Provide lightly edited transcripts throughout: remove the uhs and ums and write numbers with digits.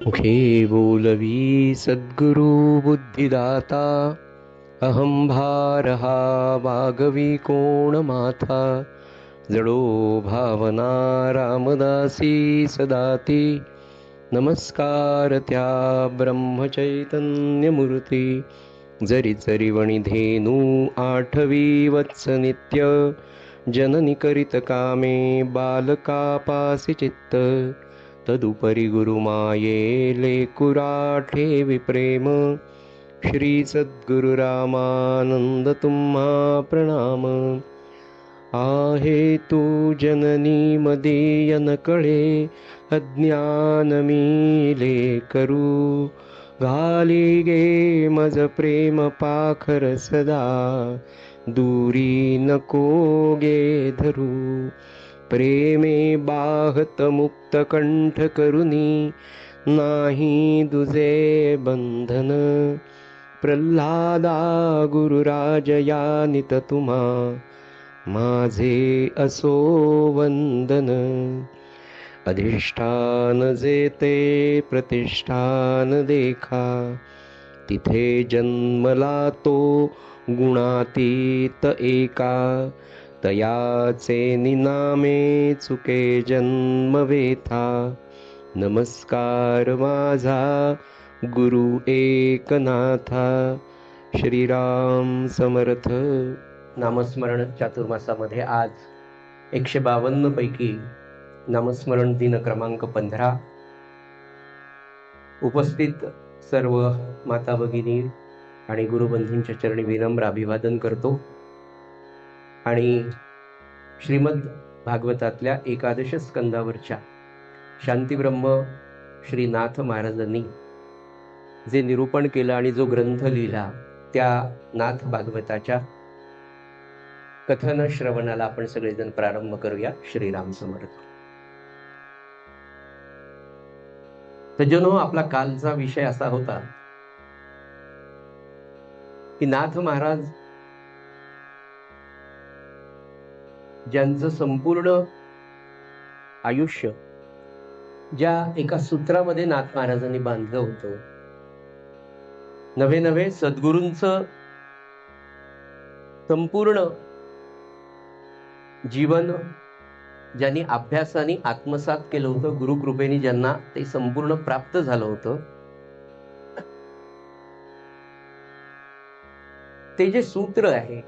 मुखे बोलवी सद्गुरु बुद्धिदाता अहं भारहा वागवी कोण माथा जडो भावना रामदासी सदाती नमस्कार त्या ब्रह्मचैतन्यमूर्ती जरी जरी वणिधेनु आठवी वत्स नित्य जननी करीत कामे बालकापासी चित्त तदुपरी गुरुमाये लेकुराठे विप्रेम श्री सद्गुरु रामानंद तुम्हा प्रणाम आहे तू जननी मदीय न कळे अज्ञान मीले करू घाली गे मज प्रेम पाखर सदा दूरी नको गे धरू प्रेमे बाहत मुक्त कंठ करुनी नाही दुजे बंधन प्रल्हादा गुरुराज यानित तुम्हा माझे असो वंदन अधिष्ठान जेते प्रतिष्ठान देखा तिथे जन्मला तो गुणातीत एका तयाचे निनामे चुके जन्म वेथा नमस्कार माझा गुरु एकनाथा श्रीराम समर्थ. नामस्मरण चातुर्मासामध्ये आज 152 पैकी नामस्मरण दिन क्रमांक 15. उपस्थित सर्व माता भगिनी आणि गुरुबंधूंच्या चरणी विनम्र अभिवादन करतो आणि श्रीमद भागवतातल्या एकादश स्कंदावरच्या शांतीब्रह्म श्री नाथ महाराजांनी जे निरूपण केलं आणि जो ग्रंथ लिहिला त्या नाथ भागवताच्या कथन श्रवणाला आपण सगळेजण प्रारंभ करूया. श्रीराम समर्थ. सज्जनो, आपला कालचा विषय असा होता की नाथ महाराज ज्यांचं संपूर्ण आयुष्य ज्या एका सूत्रामध्ये नाथ महाराजांनी बांधलं होतं, नवे नवे सद्गुरूंचं संपूर्ण जीवन ज्यांनी अभ्यासाने आत्मसात केलं होतं, गुरुकृपेने ज्यांना ते संपूर्ण प्राप्त झालं होतं, ते जे सूत्र आहे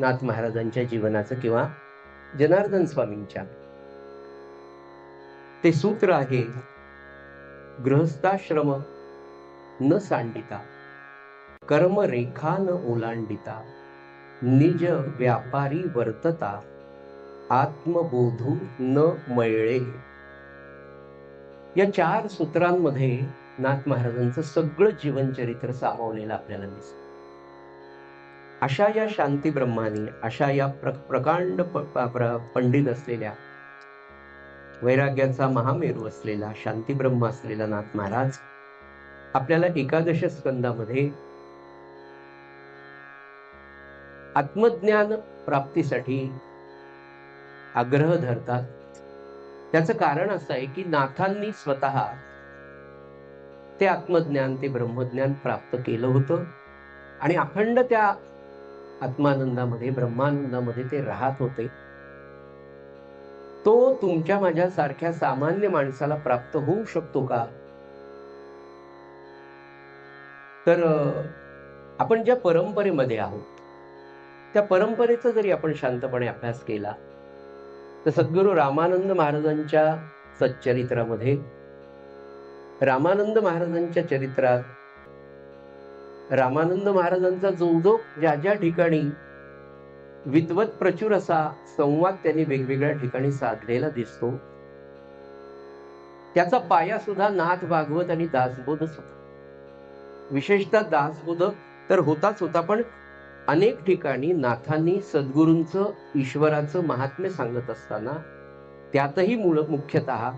नाथ महाराजांच्या जीवनाचं किंवा जनार्दन स्वामींच्या, ते सूत्र आहे गृहस्थाश्रम न सांडिता कर्म रेखा न ओलांडिता निज व्यापारी वर्तता आत्मबोधू न मळळे. या 4 सूत्रांमध्ये नाथ महाराजांचं सगळं जीवनचरित्र सामावलेलं आपल्याला दिसतं. अशा या शांती ब्रह्मानी, अशा या प्रकांड पंडित असलेल्या, वैराग्याचा महामेरू असलेला, शांती ब्रह्म असलेला नाथ महाराज आपल्याला एकादश स्कंदामध्ये आत्मज्ञान प्राप्तीसाठी आग्रह धरतात. त्याचं कारण असं आहे की नाथांनी स्वतः ते आत्मज्ञान, ते ब्रह्मज्ञान प्राप्त केलं होतं आणि अखंड त्या आत्मानंदामध्ये, ब्रह्मानंदामध्ये ते राहत होते. तो तुमच्या माझ्या सारख्या सामान्य माणसाला प्राप्त होऊ शकतो का? तर आपण ज्या परंपरेमध्ये आहोत त्या परंपरेचा जरी आपण शांतपणे अभ्यास केला तर सद्गुरू रामानंद महाराजांच्या सच्चरित्रामध्ये, रामानंद महाराजांच्या चरित्रात, रामानंद महाराजांचा जो ज्या ज्या ठिकाणी विद्वत प्रचुर असा संवाद त्यांनी वेगवेगळ्या ठिकाणी साधलेला दिसतो, त्याचा पाया सुद्धा नाथ भागवत आणि दासबोधच होता. विशेषतः दासबोध तर होताच होता, पण अनेक ठिकाणी नाथांनी सद्गुरूंचं, ईश्वराचं महात्म्य सांगत असताना, त्यातही मुख्यतः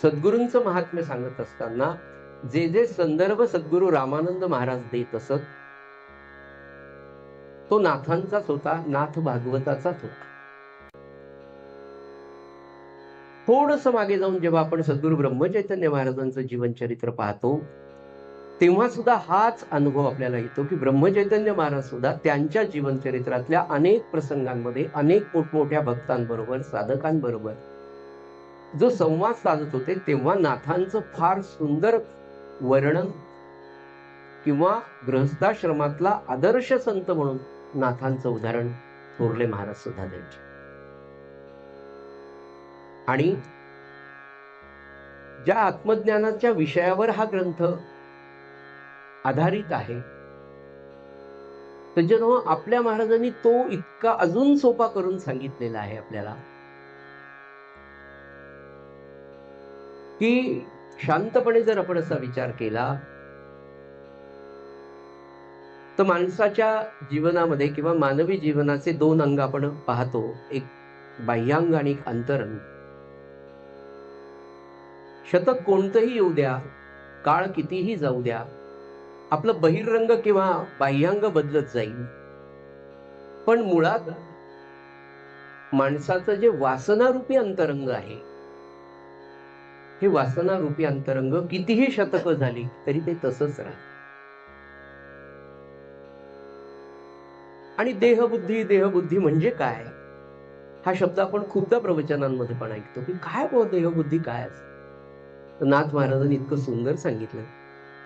सद्गुरूंचं महात्म्य सांगत असताना जे जे संदर्भ सद्गुरू रामानंद महाराज देत असत तो नाथांचाच होता, नाथ भागवताचाच होता. थोडंसं मागे जाऊन जेव्हा आपण सद्गुरू ब्रह्मचैतन्य महाराजांचं जीवनचरित्र पाहतो, तेव्हा सुद्धा हाच अनुभव आपल्याला येतो की ब्रह्मचैतन्य महाराज सुद्धा त्यांच्या जीवनचरित्रातल्या अनेक प्रसंगांमध्ये अनेक मोठमोठ्या भक्तांबरोबर, साधकांबरोबर जो संवाद साधत होते, तेव्हा नाथांचं फार सुंदर वर्णन किंवा गृहस्थाश्रमातला आदर्श संत म्हणून नाथांचं उदाहरण थोरले महाराज सुद्धा द्यायचे. आणि ज्या आत्मज्ञानाच्या विषयावर हा ग्रंथ आधारित आहे, त्याच्यामुळे आपल्या महाराजांनी तो इतका अजून सोपा करून सांगितलेला आहे आपल्याला की शांतपणे जर आपण असा विचार केला तर माणसाच्या जीवनामध्ये किंवा मानवी जीवनाचे दोन अंग आपण पाहतो, एक बाह्यांग आणि एक अंतरंग. शतक कोणतंही येऊ द्या, काळ कितीही जाऊ द्या, आपलं बहिरंग किंवा बाह्यांग बदलत जाईल, पण मुळात माणसाचं जे वासनारूपी अंतरंग आहे, हे वासनारूपी अंतरंग कितीही शतकं झाली तरी ते तसंच राहतं. आणि देहबुद्धी देहबुद्धी म्हणजे काय, हा शब्द आपण खूपदा प्रवचनांमध्ये पण ऐकतो की काय हो देहबुद्धी काय असतं. नाथ महाराजांनी इतकं सुंदर सांगितलं,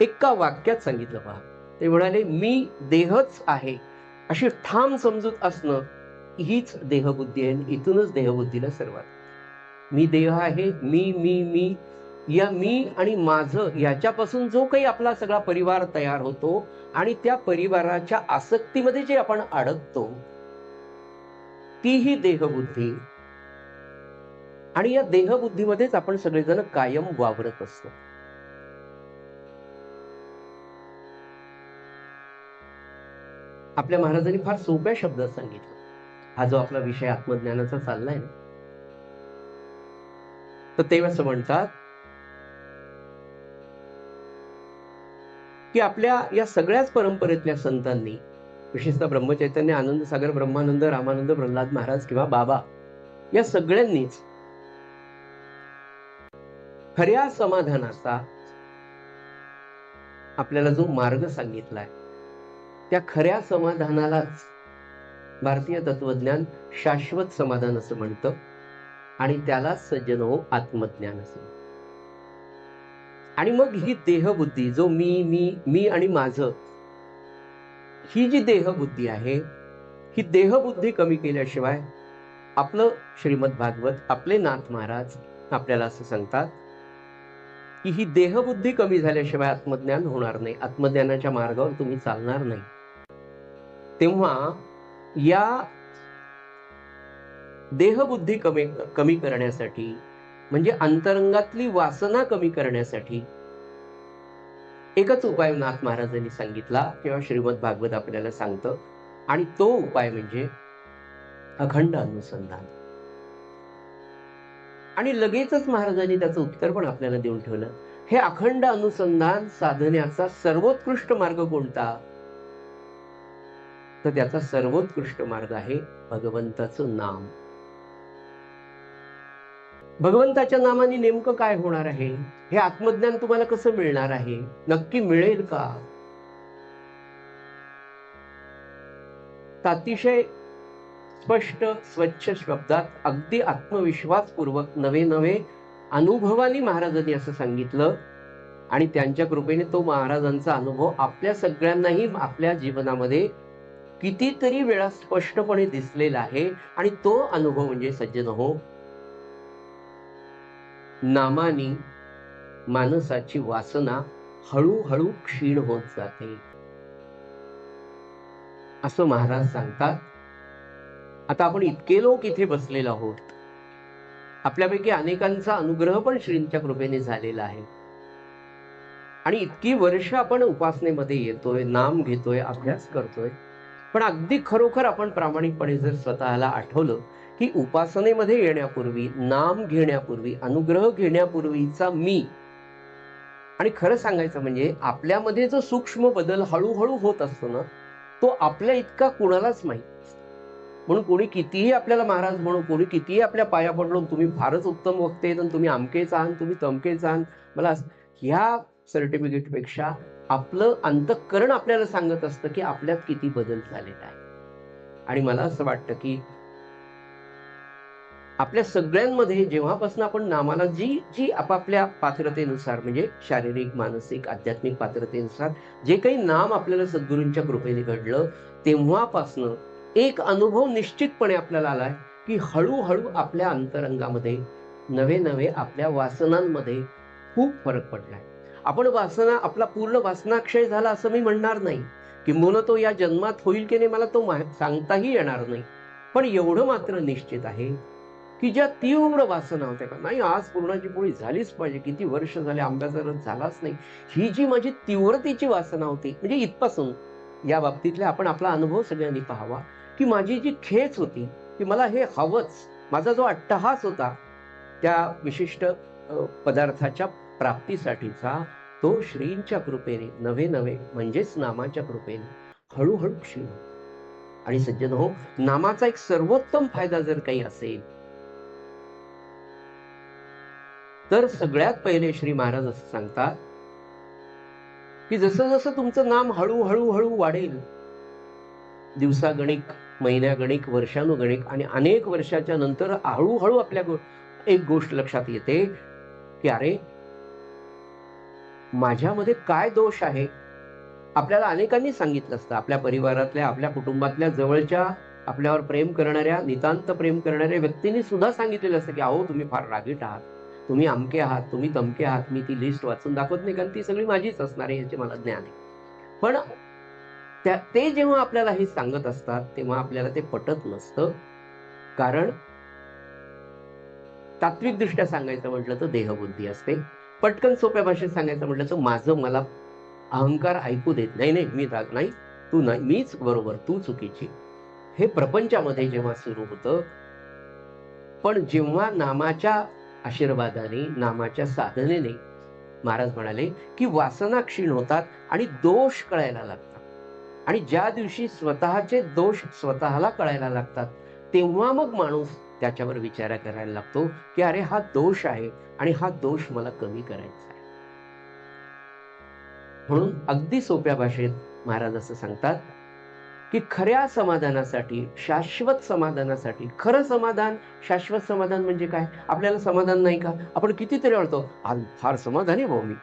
एका वाक्यात सांगितलं पहा. ते म्हणाले, मी देहच आहे अशी ठाम समजूत असणं हीच देहबुद्धी आहे. इथूनच देहबुद्धीला सुरुवात. मी देह आहे, मी या मी आणि माझं याच्यापासून जो काही आपला सगळा परिवार तयार होतो आणि त्या परिवाराच्या आसक्तीमध्ये जे आपण अडकतो, तीही देहबुद्धी. आणि या देहबुद्धीमध्येच आपण सगळेजण कायम वावरत असतो. आपल्या महाराजांनी फार सोप्या शब्दात सांगितलं. हा जो आपला विषय आत्मज्ञानाचा चाललाय ना, तर तेव्हा असं म्हणतात की आपल्या या सगळ्याच परंपरेतल्या संतांनी, विशेषतः ब्रह्मचैतन्य, आनंद सागर, ब्रह्मानंद, रामानंद, प्रल्हाद महाराज किंवा बाबा, या सगळ्यांनीच खऱ्या समाधानाचा आपल्याला जो मार्ग सांगितलाय, त्या खऱ्या समाधानालाच भारतीय तत्वज्ञान शाश्वत समाधान असं म्हणतं आणि त्याला सज्जन हो आत्मज्ञान असं. आणि मग ही देहबुद्धी, जो मी आणि माझं, ही जी देहबुद्धी आहे, ही देहबुद्धी कमी केल्याशिवाय आपलं श्रीमद भागवत, आपले नाथ महाराज आपल्याला असं सांगतात की ही देहबुद्धी कमी झाल्याशिवाय आत्मज्ञान होणार नाही, आत्मज्ञानाच्या मार्गावर तुम्ही चालणार नाही. तेव्हा या देहबुद्धी कमी करण्यासाठी, म्हणजे अंतरंगातली वासना कमी करण्यासाठी एकच उपाय नाथ महाराजांनी सांगितला किंवा श्रीमद भागवत आपल्याला सांगतं, आणि तो उपाय म्हणजे अखंड अनुसंधान. आणि लगेचच महाराजांनी त्याचं उत्तर पण आपल्याला देऊन ठेवलं. हे अखंड अनुसंधान साधण्याचा सर्वोत्कृष्ट मार्ग कोणता, तर त्याचा सर्वोत्कृष्ट मार्ग आहे भगवंताचं नाम. भगवंताच्या नामाने नेमकं काय होणार आहे, हे आत्मज्ञान तुम्हाला कसं मिळणार आहे, नक्की मिळेल का, अतिशय स्पष्ट स्वच्छ शब्दात अगदी आत्मविश्वासपूर्वक नवे अनुभवाने महाराजांनी असं सांगितलं. आणि त्यांच्या कृपेने तो महाराजांचा अनुभव आपल्या सगळ्यांनाही आपल्या जीवनामध्ये कितीतरी वेळा स्पष्टपणे दिसलेला आहे. आणि तो अनुभव म्हणजे सज्जन हो, नामानी मानसाची वासना हळूहळू क्षीण होत जाते असं महाराज सांगतात. आता आपण इतके लोक इथे बसलेलो आहोत, आपल्यापैकी अनेकांचा अनुग्रह पण श्रींच्या कृपेने झालेला आहे आणि इतकी वर्ष आपण उपासनेमध्ये येतोय, नाम घेतोय, अभ्यास करतोय. पण अगदी खरोखर आपण प्रामाणिकपणे जर स्वतःला आठवलं की उपासनेमध्ये येण्यापूर्वी, नाम घेण्यापूर्वी, अनुग्रह घेण्यापूर्वीचा मी, आणि खरं सांगायचं म्हणजे आपल्यामध्ये जो सूक्ष्म बदल हळूहळू होत असतो ना, तो आपल्या इतका कुणालाच माहित. म्हणून कोणी कितीही आपल्याला महाराज म्हणू, कोणी कितीही आपल्या पाया पडलो, तुम्ही फारच उत्तम वक्ते आहेत आणि तुम्ही अमकेच आहात, तुम्ही तमकेच आहात, मला ह्या सर्टिफिकेटपेक्षा आपलं अंतःकरण आपल्याला सांगत असतं की आपल्यात किती बदल झालेला आहे. आणि मला असं वाटतं की आपल्या सगळ्यांमध्ये जेव्हापासून आपण नामाला जी जी आपापल्या पात्रतेनुसार, म्हणजे शारीरिक, मानसिक, आध्यात्मिक पात्रतेनुसार जे काही नाम आपल्याला सद्गुरूंच्या कृपेने घडलं, तेव्हापासनं एक अनुभव निश्चितपणे आपल्याला आलाय की हळूहळू आपल्या अंतरंगामध्ये नवे नवे आपल्या वासनांमध्ये खूप फरक पडलाय. आपण आपला पूर्ण वासनाक्षय झाला असं मी म्हणणार नाही, किंबहुना तो या जन्मात होईल की नाही मला तो सांगताही येणार नाही. पण एवढं मात्र निश्चित आहे की ज्या तीव्र वासना होत्या का, नाही आज पूर्णाची पोळी झालीच पाहिजे, किती वर्ष झाले आंब्याचा रस झालाच नाही, ही जी माझी तीव्रतेची वासना होती, म्हणजे इथपासून या बाबतीतले आपण आपला अनुभव सगळ्यांनी पाहावा की माझी जी खेच होती की मला हे हवंच, माझा जो अट्टहास होता त्या विशिष्ट पदार्थाच्या प्राप्तीसाठीचा, तो श्रींच्या कृपेने नवे नवे म्हणजेच नामाच्या कृपेने हळूहळू क्षीण होतो. आणि सज्जन हो, नामाचा एक सर्वोत्तम फायदा जर काही असेल तर सगळ्यात पहिले श्री महाराज असं सांगतात की जसं जसं तुमचं नाम हळूहळू हळू वाढेल, दिवसागणिक, महिन्यागणिक, वर्षानुगणिक आणि अनेक वर्षाच्या नंतर हळूहळू आपल्या एक गोष्ट लक्षात येते की अरे माझ्यामध्ये काय दोष आहे. आपल्याला अनेकांनी सांगितलं असतं, आपल्या परिवारातल्या, आपल्या कुटुंबातल्या जवळच्या आपल्यावर प्रेम करणाऱ्या, नितांत प्रेम करणाऱ्या व्यक्तींनी सुद्धा सांगितलेलं असतं की अहो तुम्ही फार रागीट आहात, तुम्ही अमके आहात, तुम्ही तमके आहात. मी ती लिस्ट वाचून दाखवत नाही कारण ती सगळी माझीच असणार आहे याचे मला ज्ञान आहे. पण ते जेव्हा आपल्याला हे सांगत असतात तेव्हा आपल्याला ते पटत नसतं. कारण तात्विक दृष्ट्या सांगायचं म्हटलं तर देहबुद्धी असते. पटकन सोप्या भाषेत सांगायचं म्हटलं तर माझं मला अहंकार ऐकू देत नाही, नाही मी राग नाही, तू नाही, मीच बरोबर, तू चुकीची, हे प्रपंचामध्ये जेव्हा सुरू होतं. पण जेव्हा नामाच्या आशीर्वादाने, नामाच्या साधनेने महाराज म्हणाले की वासना क्षीण होतात आणि दोष कळायला लागतात, आणि ज्या दिवशी स्वतःचे दोष स्वतःला कळायला लागतात तेव्हा मग माणूस त्याच्यावर विचार करायला लागतो की अरे हा दोष आहे आणि हा दोष मला कमी करायचा आहे. म्हणून अगदी सोप्या भाषेत महाराज असं सांगतात की खऱ्या समाधानासाठी, शाश्वत समाधानासाठी, खरं समाधान, शाश्वत समाधान म्हणजे काय, आपल्याला समाधान नाही का, आपण कितीतरी म्हणतो आज फार समाधानी भाऊ मी,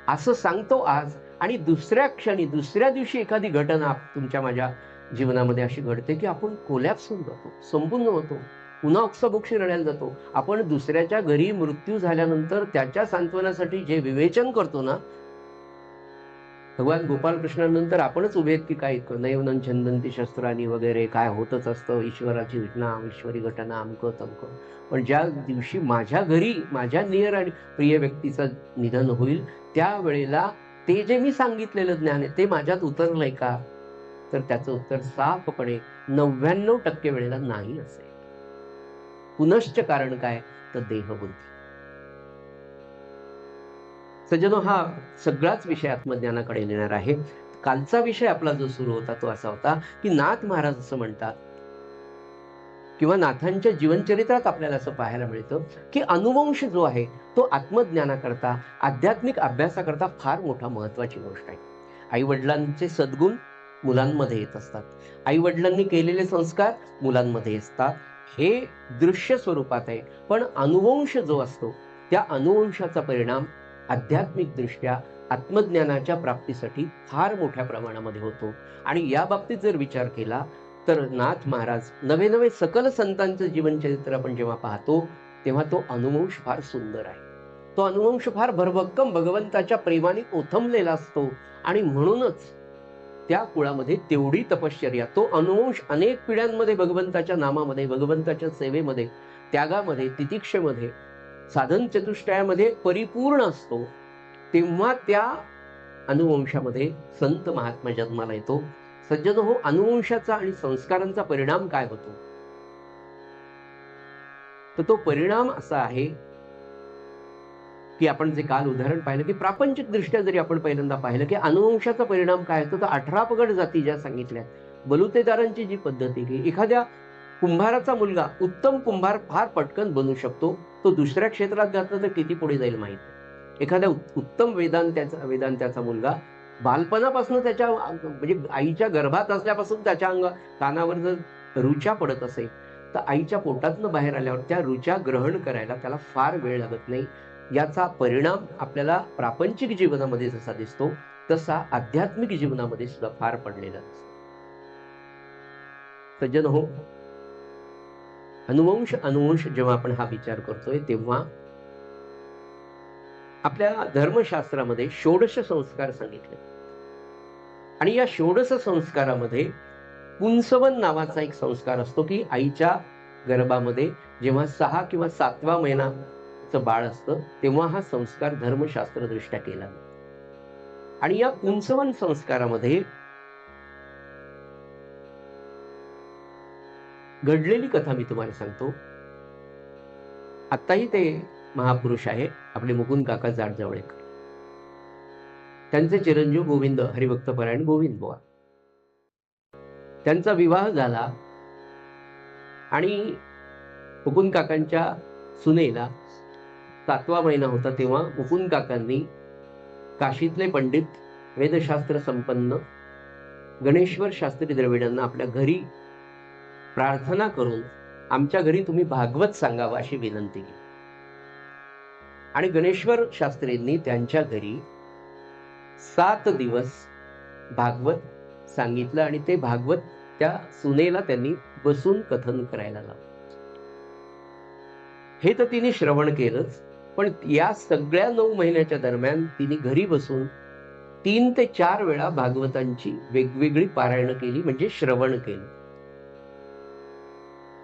असं सांगतो आज, आणि दुसऱ्या क्षणी, दुसऱ्या दिवशी एखादी घटना तुमच्या माझ्या जीवनामध्ये अशी घडते की आपण कोलॅप्स होऊन जातो, संपूर्ण होतो, पुन्हा ओक्साबोक्षी रडायला जातो. आपण दुसऱ्याच्या घरी मृत्यू झाल्यानंतर त्याच्या सांत्वनासाठी जे विवेचन करतो ना, भगवान गोपालकृष्णानंतर आपणच उभे आहेत की काय नैवनं छंदंती शस्त्रांनी वगैरे, काय होतच असतं, ईश्वराची घटना, ईश्वरी घटना, अमकं तमकं. पण ज्या दिवशी माझ्या घरी माझ्या नियर आणि प्रिय व्यक्तीचं निधन होईल त्यावेळेला ते जे मी सांगितलेलं ज्ञान आहे ते माझ्यात उतरलंय का, तर त्याचं उत्तर साफपणे 99% वेळेला नाही असेल. पुनश्च कारण काय, तर देहबुद्धी. सज्जनो, हा सगळाच विषय आत्मज्ञानाकडे नेणार आहे. कालचा विषय आपला जो सुरू होता तो असा होता की नाथ महाराज असं म्हणतात, किंवा नाथांच्या जीवनचरित्रात आपल्याला असं पाहायला मिळतं की अनुवंश जो आहे तो आत्मज्ञानाकरता, आध्यात्मिक अभ्यासाकरता फार मोठा महत्वाची गोष्ट आहे. आई वडिलांचे सद्गुण मुलांमध्ये येत असतात, आई वडिलांनी केलेले संस्कार मुलांमध्ये असतात, हे दृश्य स्वरूपात आहे. पण अनुवंश जो असतो त्या अनुवंशाचा परिणाम आध्यात्मिक दृष्ट्या आत्मज्ञानाच्या प्राप्तीसाठी फार मोठ्या प्रमाणामध्ये होतो. आणि या बाबतीत जर विचार केला तर नाथ महाराज, नवे नवे सकल संतांचं जीवनचरित्र आपण जेव्हा पाहतो तेव्हा तो अनुवंश फार सुंदर आहे. तो अनुवंश फार भरभक्कम भगवंताच्या प्रेमाने ओथंबलेला असतो, आणि म्हणूनच त्या कुळामध्ये तेवढी तपश्चर्या, तो अनुवंश अनेक पिढ्यांमध्ये भगवंताच्या नामामध्ये, भगवंताच्या सेवेमध्ये, त्यागामध्ये, तितिक्षेमध्ये, साधन चतुष्टयामध्ये परिपूर्ण असतो. तेव्हा त्या अनुवंशामध्ये संत महात्मा जन्माला येतो. सज्जन हो, अनुवंशाचा आणि संस्कारांचा परिणाम काय होतो, तर तो परिणाम असा आहे की आपण जे काल उदाहरण पाहिलं की प्रापंचिक दृष्ट्या जरी आपण पहिल्यांदा पाहिलं की अनुवंशाचा परिणाम काय होतो, तर 18 पगड जाती ज्या सांगितल्या, बलुतेदारांची जी पद्धती की एखाद्या कुंभाराचा मुलगा उत्तम कुंभार फार पटकन बनू शकतो. तो दुसऱ्या क्षेत्रात घातला तर किती पुढे जाईल माहित नाही. एखाद्या उत्तम वेदांत्याचा मुलगा बालपणापासून त्याच्या म्हणजे आईच्या गर्भात असल्यापासून त्याच्या कानावर जर रुचा पडत असेल तर आईच्या पोटातनं बाहेर आल्यावर त्या रुचा ग्रहण करायला त्याला फार वेळ लागत नाही. याचा परिणाम आपल्याला प्रापंचिक जीवनामध्ये जसा दिसतो तसा आध्यात्मिक जीवनामध्ये सुद्धा फार पडलेला दिसतो. सज्जन हो, अनुवंश जेव्हा आपण हा विचार करतोय तेव्हा आपल्या धर्मशास्त्रामध्ये षोडश संस्कार सांगितले आणि या षोडश संस्कारामध्ये पुंसवन नावाचा एक संस्कार असतो की आईच्या गर्भामध्ये जेव्हा 6 किंवा 7वा महिनाचं बाळ असतं तेव्हा हा संस्कार धर्मशास्त्र दृष्ट्या केला. आणि या पुंसवन संस्कारामध्ये घडलेली कथा मी तुम्हाला सांगतो. आत्ताही ते महापुरुष आहे आपले मुकुंद काका जाडजवळेकर, त्यांचे चिरंजीव गोविंद हरिभक्तपरायण गोविंद बुवा, त्यांचा विवाह झाला आणि मुकुंद काकांच्या सुनेला 7वा महिना होता तेव्हा मुकुंद काकांनी काशीतले पंडित वेदशास्त्र संपन्न गणेश्वर शास्त्री द्रविडांना आपल्या घरी प्रार्थना करून आमच्या घरी तुम्ही भागवत सांगावं अशी विनंती केली. आणि गणेश्वर शास्त्रींनी त्यांच्या घरी 7 दिवस भागवत सांगितलं आणि ते भागवत त्या सुनेला त्यांनी बसून कथन करायला लावलं. हे तर तिने श्रवण केलंच, पण या सगळ्या 9 महिन्याच्या दरम्यान तिने घरी बसून 3 ते 4 वेळा भागवतांची वेगवेगळी पारायण केली, म्हणजे श्रवण केलं.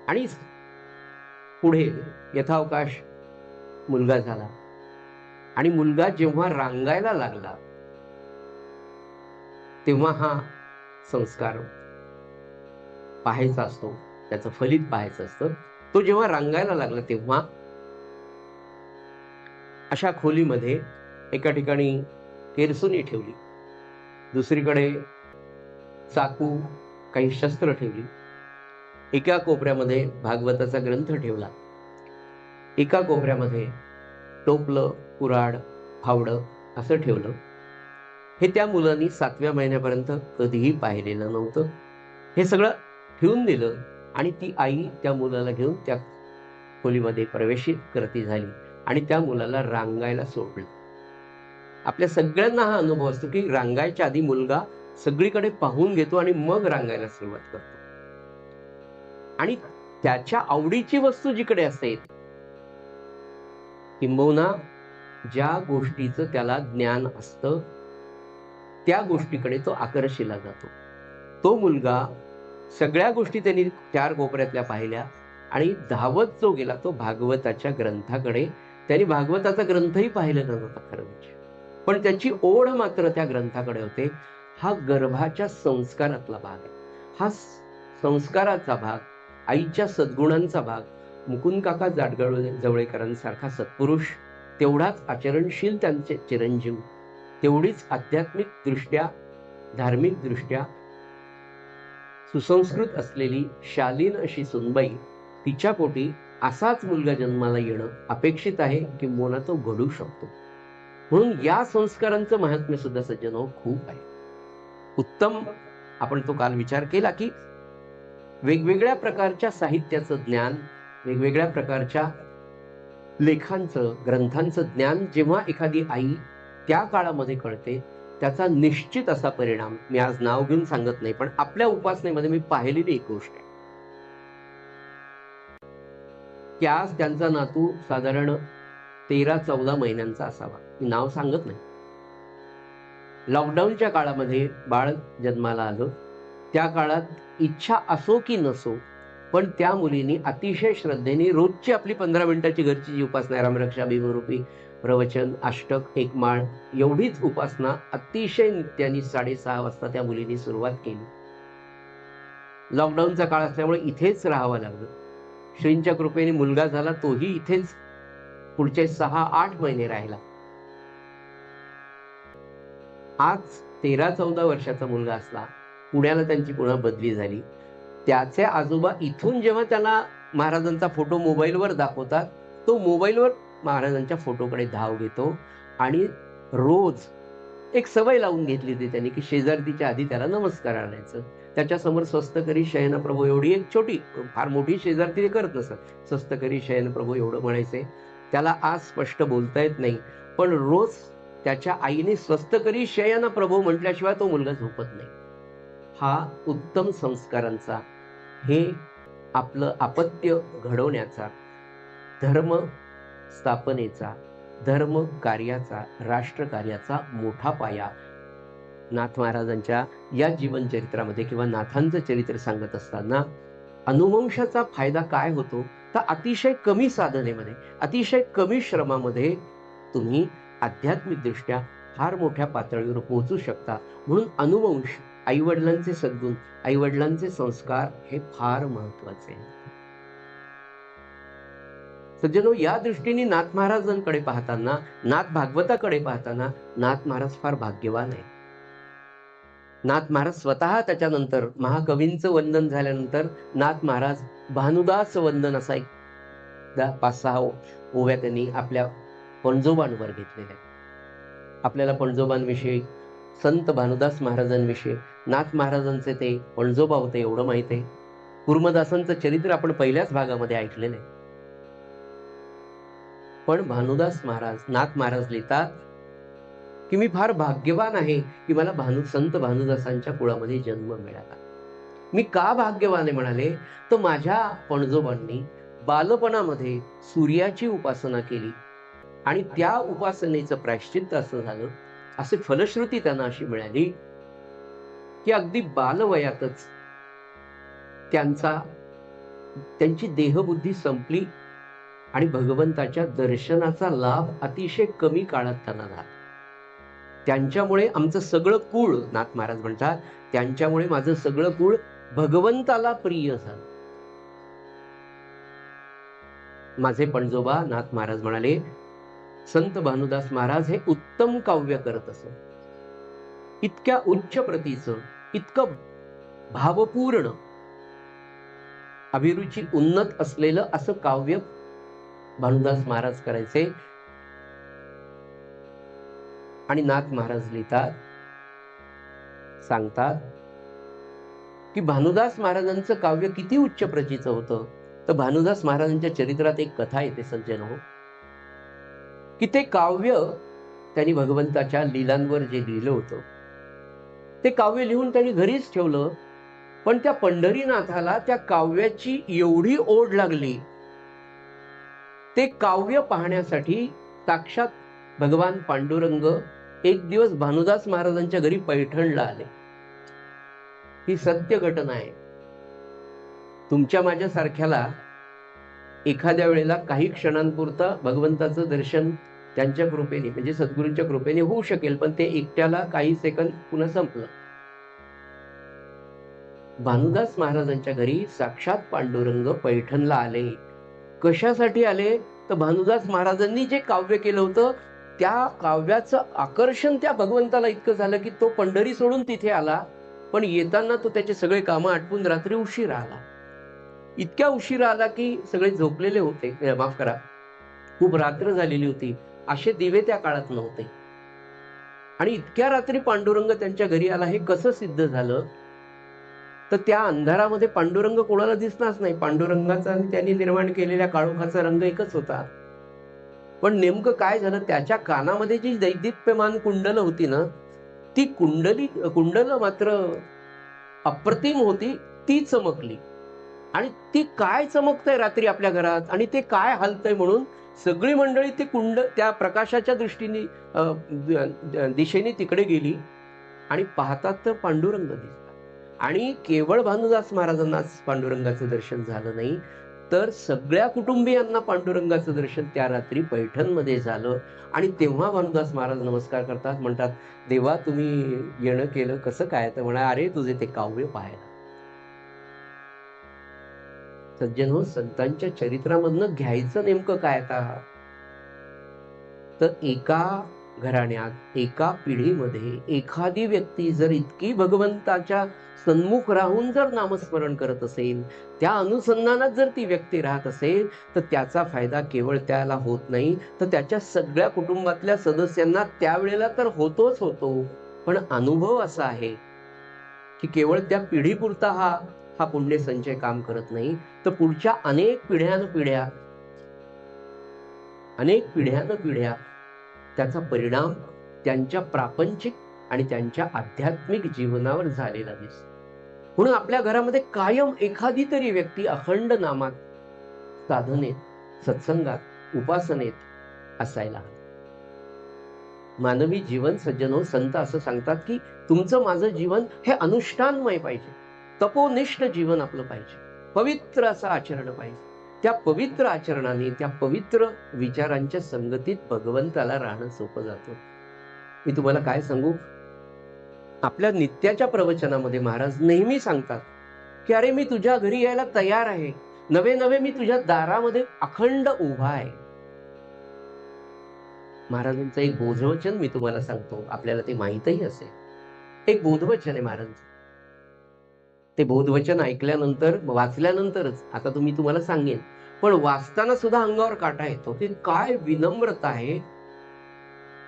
आणि पुढे यथावकाश मुलगा झाला आणि मुलगा जेव्हा रांगायला लागला तेव्हा हा संस्कार पाहायचा असतो, त्याचं फलित पाहायचं असतं. तो जेव्हा रांगायला लागला तेव्हा अशा खोलीमध्ये एका ठिकाणी केरसुनी ठेवली, दुसरीकडे चाकू, काही शस्त्र ठेवली, एका कोपऱ्यामध्ये भागवताचा ग्रंथ ठेवला, एका कोपऱ्यामध्ये टोपलं, कुऱ्हाड, फावडं असं ठेवलं. हे त्या मुलांनी 7व्या महिन्यापर्यंत कधीही पाहिलेलं नव्हतं. हे सगळं ठेवून दिलं आणि ती आई त्या मुलाला घेऊन त्या खोलीमध्ये प्रवेशित करती झाली आणि त्या मुलाला रांगायला सोडलं. आपल्या सगळ्यांना हा अनुभव असतो की रांगायच्या आधी मुलगा सगळीकडे पाहून घेतो आणि मग रांगायला सुरुवात करतो. आणि त्याच्या आवडीची वस्तू जिकडे असते, किंबहुना ज्या गोष्टीचं त्याला ज्ञान असतं त्या गोष्टीकडे तो आकर्षिला जातो. तो मुलगा सगळ्या गोष्टी त्यांनी 4 कोपऱ्यातल्या पाहिल्या आणि धावत जो गेला तो भागवताच्या ग्रंथाकडे. त्यांनी भागवताचा ग्रंथही पाहिलेला नव्हता खरं म्हणजे, पण त्याची ओढ मात्र त्या ग्रंथाकडे होते. हा गर्भाच्या संस्कारातला भाग आहे. हा संस्काराचा भाग, आईच्या सद्गुणांचा भाग. मुकुंद काका जवळेकरांसारखा सत्पुरुष, तेवढाच आचरणशील त्यांचे चिरंजीव, तेवढीच आध्यात्मिक दृष्ट्या, धार्मिक दृष्ट्या सुसंस्कृत असलेली शालीन अशी सुनबाई, तिच्या पोटी असाच मुलगा जन्माला येणं अपेक्षित आहे, किंबहुना तो घडू शकतो. म्हणून या संस्कारांचं महात्म्य सुद्धा सज्जनो खूप आहे. उत्तम, आपण तो काल विचार केला की वेगवेगळ्या प्रकारच्या साहित्याचं ज्ञान, वेगवेगळ्या प्रकारच्या लेखांचं, ग्रंथांचं ज्ञान जेव्हा एखादी आई त्या काळामध्ये कळते, त्याचा निश्चित असा परिणाम, मी आज नाव घेऊन सांगत नाही, पण आपल्या उपासनेमध्ये मी पाहिलेली एक गोष्ट आहे की आज त्यांचा नातू साधारण 13-14 महिन्यांचा असावा. मी नाव सांगत नाही. लॉकडाऊनच्या काळामध्ये बाळ जन्माला आलं. त्या काळात इच्छा असो की नसो, पण त्या मुलीने अतिशय श्रद्धेने रोजची आपली 15 मिनिटाची घरची जी उपासना, रामरक्षा, भीमरूपी, प्रवचन, अष्टक, एक माळ, एवढीच उपासना अतिशय नित्याने 6:30 वाजता त्या मुलीने सुरुवात केली. लॉकडाऊनचा काळ असल्यामुळे इथेच राहावं लागलं. श्रींच्या कृपेने मुलगा झाला, तोही इथेच पुढचे 6-8 महिने राहिला. आज 13-14 वर्षाचा मुलगा असला. पुण्याला त्यांची पुन्हा बदली झाली. त्याचे आजोबा इथून जेव्हा त्याला महाराजांचा फोटो मोबाईलवर दाखवतात, तो मोबाईलवर महाराजांच्या फोटोकडे धाव घेतो आणि रोज एक सवय लावून घेतली होती त्यांनी की शेजारतीच्या आधी त्याला नमस्कार आणायचं. त्याच्यासमोर स्वस्तकरी शयनप्रभू एवढी एक छोटी, फार मोठी शेजारती ते करत नसत, स्वस्तकरी शयनप्रभू एवढं म्हणायचे. त्याला आज स्पष्ट बोलता येत नाही, पण रोज त्याच्या आईने स्वस्तकरी शयनप्रभू म्हटल्याशिवाय तो मुलगा झोपत नाही. हा उत्तम संस्कारांचा, हे आपलं अपत्य घडवण्याचा, धर्म स्थापनेचा, धर्म कार्याचा, राष्ट्र कार्याचा मोठा पाया नाथ महाराजांच्या या जीवन चरित्रामध्ये किंवा नाथांचं चरित्र सांगत असताना अनुवंशाचा फायदा काय होतो, तर अतिशय कमी साधनेमध्ये, अतिशय कमी श्रमामध्ये तुम्ही आध्यात्मिक दृष्ट्या फार मोठ्या पातळीवर पोहोचू शकता. म्हणून अनुवंश, आईवडिलांचे सद्गुण, आईवडिलांचे संस्कार हे फार महत्वाचे आहे. सज्जनो, या दृष्टीने नाथ महाराजांकडे पाहताना, नाथ भागवताकडे पाहताना नाथ महाराज फार भाग्यवान आहे. नाथ महाराज स्वतः त्याच्यानंतर महाकवींचं वंदन झाल्यानंतर नाथ महाराज भानुदास वंदन असा एक 5-6 ओव्या त्यांनी आपल्या पणजोबांवर घेतलेल्या आहेत. आपल्याला पणजोबांविषयी, संत भानुदास महाराजांविषयी नाथ महाराजांचे ते पणजोबा होते एवढं माहित आहे. कुर्मदासांचं चरित्र आपण पहिल्याच भागामध्ये ऐकलेलं आहे. पण भानुदास महाराज, नाथ महाराज लिहितात की मी फार भाग्यवान आहे की मला संत भानुदासांच्या कुळामध्ये जन्म मिळाला. मी का भाग्यवान आहे म्हणाले, तर माझ्या पणजोबांनी बालपणामध्ये सूर्याची उपासना केली आणि त्या उपासनेचं प्रायश्चित्त असं झालं, असे फलश्रुती त्यांना अशी मिळाली की अगदी बालवयातच त्यांची देहबुद्धी संपली आणि भगवंताच्या दर्शनाचा लाभ अतिशय कमी काळात त्यांना झाला. त्यांच्यामुळे आमचं सगळं कुळ, नाथ महाराज म्हणतात, त्यांच्यामुळे माझं सगळं कुळ भगवंताला प्रिय झालं. माझे पणजोबा नाथ महाराज म्हणाले, संत भानुदास महाराज हे उत्तम काव्य करत असत. इतक्या उच्च प्रतीचं, इतकं भावपूर्ण, अभिरुची उन्नत असलेलं असं काव्य भानुदास महाराज करायचे. आणि नाथ महाराज लिहितात, सांगतात की भानुदास महाराजांचं काव्य किती उच्च प्रतीचं होतं. तर भानुदास महाराजांच्या चरित्रात एक कथा येते सज्जन हो, की ते काव्य त्यांनी भगवंताच्या लीलांवर जे लिहिलं होतं, ते काव्य लिहून त्यांनी घरीच ठेवलं. पण त्या पंढरीनाथाला त्या काव्याची एवढी ओढ लागली, ते काव्य पाहण्यासाठी साक्षात भगवान पांडुरंग एक दिवस भानुदास महाराजांच्या घरी पैठणला आले. ही सत्य घटना आहे. तुमच्या माझ्या सारख्याला एखाद्या वेळेला काही क्षणांपुरतं भगवंताचं दर्शन त्यांच्या कृपेने, म्हणजे सद्गुरूंच्या कृपेने होऊ शकेल, पण ते एकट्याला काही सेकंद पुन्हा संपलं. भानुदास महाराजांच्या घरी साक्षात पांडुरंग पैठणला आले. कशासाठी आले, तर भानुदास महाराजांनी जे काव्य केलं होतं त्या काव्याचं आकर्षण त्या भगवंताला इतकं झालं की तो पंढरी सोडून तिथे आला. पण येताना तो त्याचे सगळे कामं आटपून रात्री उशिरा आला. इतक्या उशिरा आला की सगळे झोपलेले होते, माफ करा, खूप रात्र झालेली होती, असे दिवे त्या काळात नव्हते. आणि इतक्या रात्री पांडुरंग त्यांच्या घरी आला. हे कसं सिद्ध झालं, तर त्या अंधारामध्ये पांडुरंग कोणाला दिसणारच नाही. पांडुरंगाचा आणि त्यांनी निर्माण केलेल्या काळोखाचा रंग एकच होता. पण नेमकं काय झालं, त्याच्या कानामध्ये जी दैदिप्यमान कुंडल होती ना, ती कुंडल मात्र अप्रतिम होती. ती चमकली. आणि ती काय चमकतंय रात्री आपल्या घरात, आणि ते काय हलतंय म्हणून सगळी मंडळी त्या प्रकाशाच्या दिशेने तिकडे गेली आणि पाहतात तर पांडुरंग दिसला. आणि केवळ भानुदास महाराजांनाच पांडुरंगाचं दर्शन झालं नाही, तर सगळ्या कुटुंबियांना पांडुरंगाचं दर्शन त्या रात्री पैठणमध्ये झालं. आणि तेव्हा भानुदास महाराज नमस्कार करतात, म्हणतात, देवा तुम्ही येणं केलं कसं काय, तर म्हणा, अरे तुझे ते काव्य पाहायला. सज्जन हो, संतांच्या चरित्रामधनं घ्यायचं नेमकं काय आता, तर एका घराण्यात एका पिढीमध्ये एखादी व्यक्ती जर इतकी भगवंताच्या सन्मुख राहून जर नामस्मरण करत असेल, त्या अनुसंधानात जर ती व्यक्ती राहत असेल, तर त्याचा फायदा केवळ त्याला होत नाही, तर त्याच्या सगळ्या कुटुंबातल्या सदस्यांना त्यावेळेला तर होतोच होतो. पण अनुभव असा आहे की केवळ त्या पिढीपुरता हा पुण्य संचय काम करत नाही, तर पुढच्या अनेक पिढ्या त्याचा परिणाम त्यांच्या प्रापंचिक आणि त्यांच्या आध्यात्मिक जीवनावर झालेला दिसतो. म्हणून आपल्या घरामध्ये कायम एखादी तरी व्यक्ती अखंड नामात, साधनेत, सत्संगात, उपासनेत असायला हवी. मानवी जीवन सज्जनो, संत असं सांगतात की तुमचं माझं जीवन हे अनुष्ठानमय पाहिजे, तपोनिष्ठ जीवन आपलं पाहिजे, पवित्र असं आचरण पाहिजे. त्या पवित्र आचरणाने, त्या पवित्र विचारांच्या संगतीत भगवंताला राहणं सोपं जातं. मी तुम्हाला काय सांगू, आपल्या नित्याच्या प्रवचनामध्ये महाराज नेहमी सांगतात की अरे मी तुझ्या घरी यायला तयार आहे, नवे नवे मी तुझ्या दारामध्ये अखंड उभा आहे. महाराजांचं एक बोधवचन मी तुम्हाला सांगतो, आपल्याला ते माहीतही असेल. एक बोधवचन आहे महाराजांचं. ते बोधवचन ऐकल्यानंतर, वाचल्यानंतरच आता तुम्हाला सांगेन, पण वाचताना सुद्धा अंगावर काटा येतो. ते काय विनम्रता आहे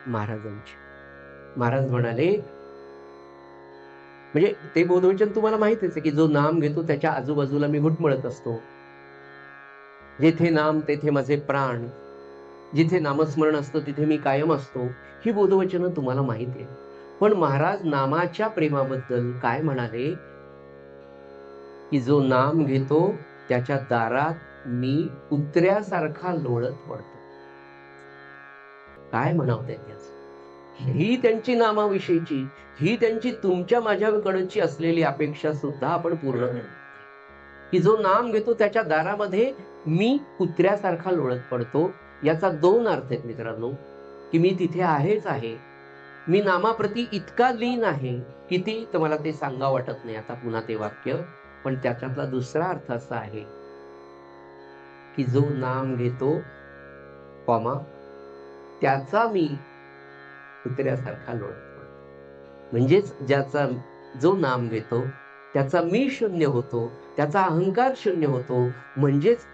महाराजांची. महाराज म्हणाले, म्हणजे ते बोधवचन तुम्हाला माहितीच आहे की जो नाम घेतो त्याच्या आजूबाजूला मी घुटमळत असतो. जेथे नाम तेथे माझे प्राण, जिथे नामस्मरण असतं तिथे मी कायम असतो. ही बोधवचनं तुम्हाला माहिती आहे. पण महाराज नामाच्या प्रेमाबद्दल काय म्हणाले की जो नाम घेतो त्याच्या दारात मी कुत्र्यासारखा लोळत पडतो. काय म्हणावं त्याचं? ही त्यांची नामाविषयीची, ही त्यांची तुमच्या माझ्याकडची असलेली अपेक्षा सुद्धा आपण पूर्ण करतो की जो नाम घेतो त्याच्या दारामध्ये मी कुत्र्यासारखा लोळत पडतो. याचा दोन अर्थ आहेत मित्रांनो, की मी तिथे आहेच आहे, मी नामाप्रती इतका लीन आहे, किती तर मला ते सांगा वाटत नाही आता पुन्हा ते वाक्य. पण त्याच्यातला दुसरा अर्थ असा आहे की जो नाम घेतो कॉमा त्याचा मी कुत्र्यासारखा लोळत पडतो. म्हणजेच ज्याचा जो नाम घेतो त्याचा मी शून्य होतो, त्याचा अहंकार शून्य होतो. म्हणजेच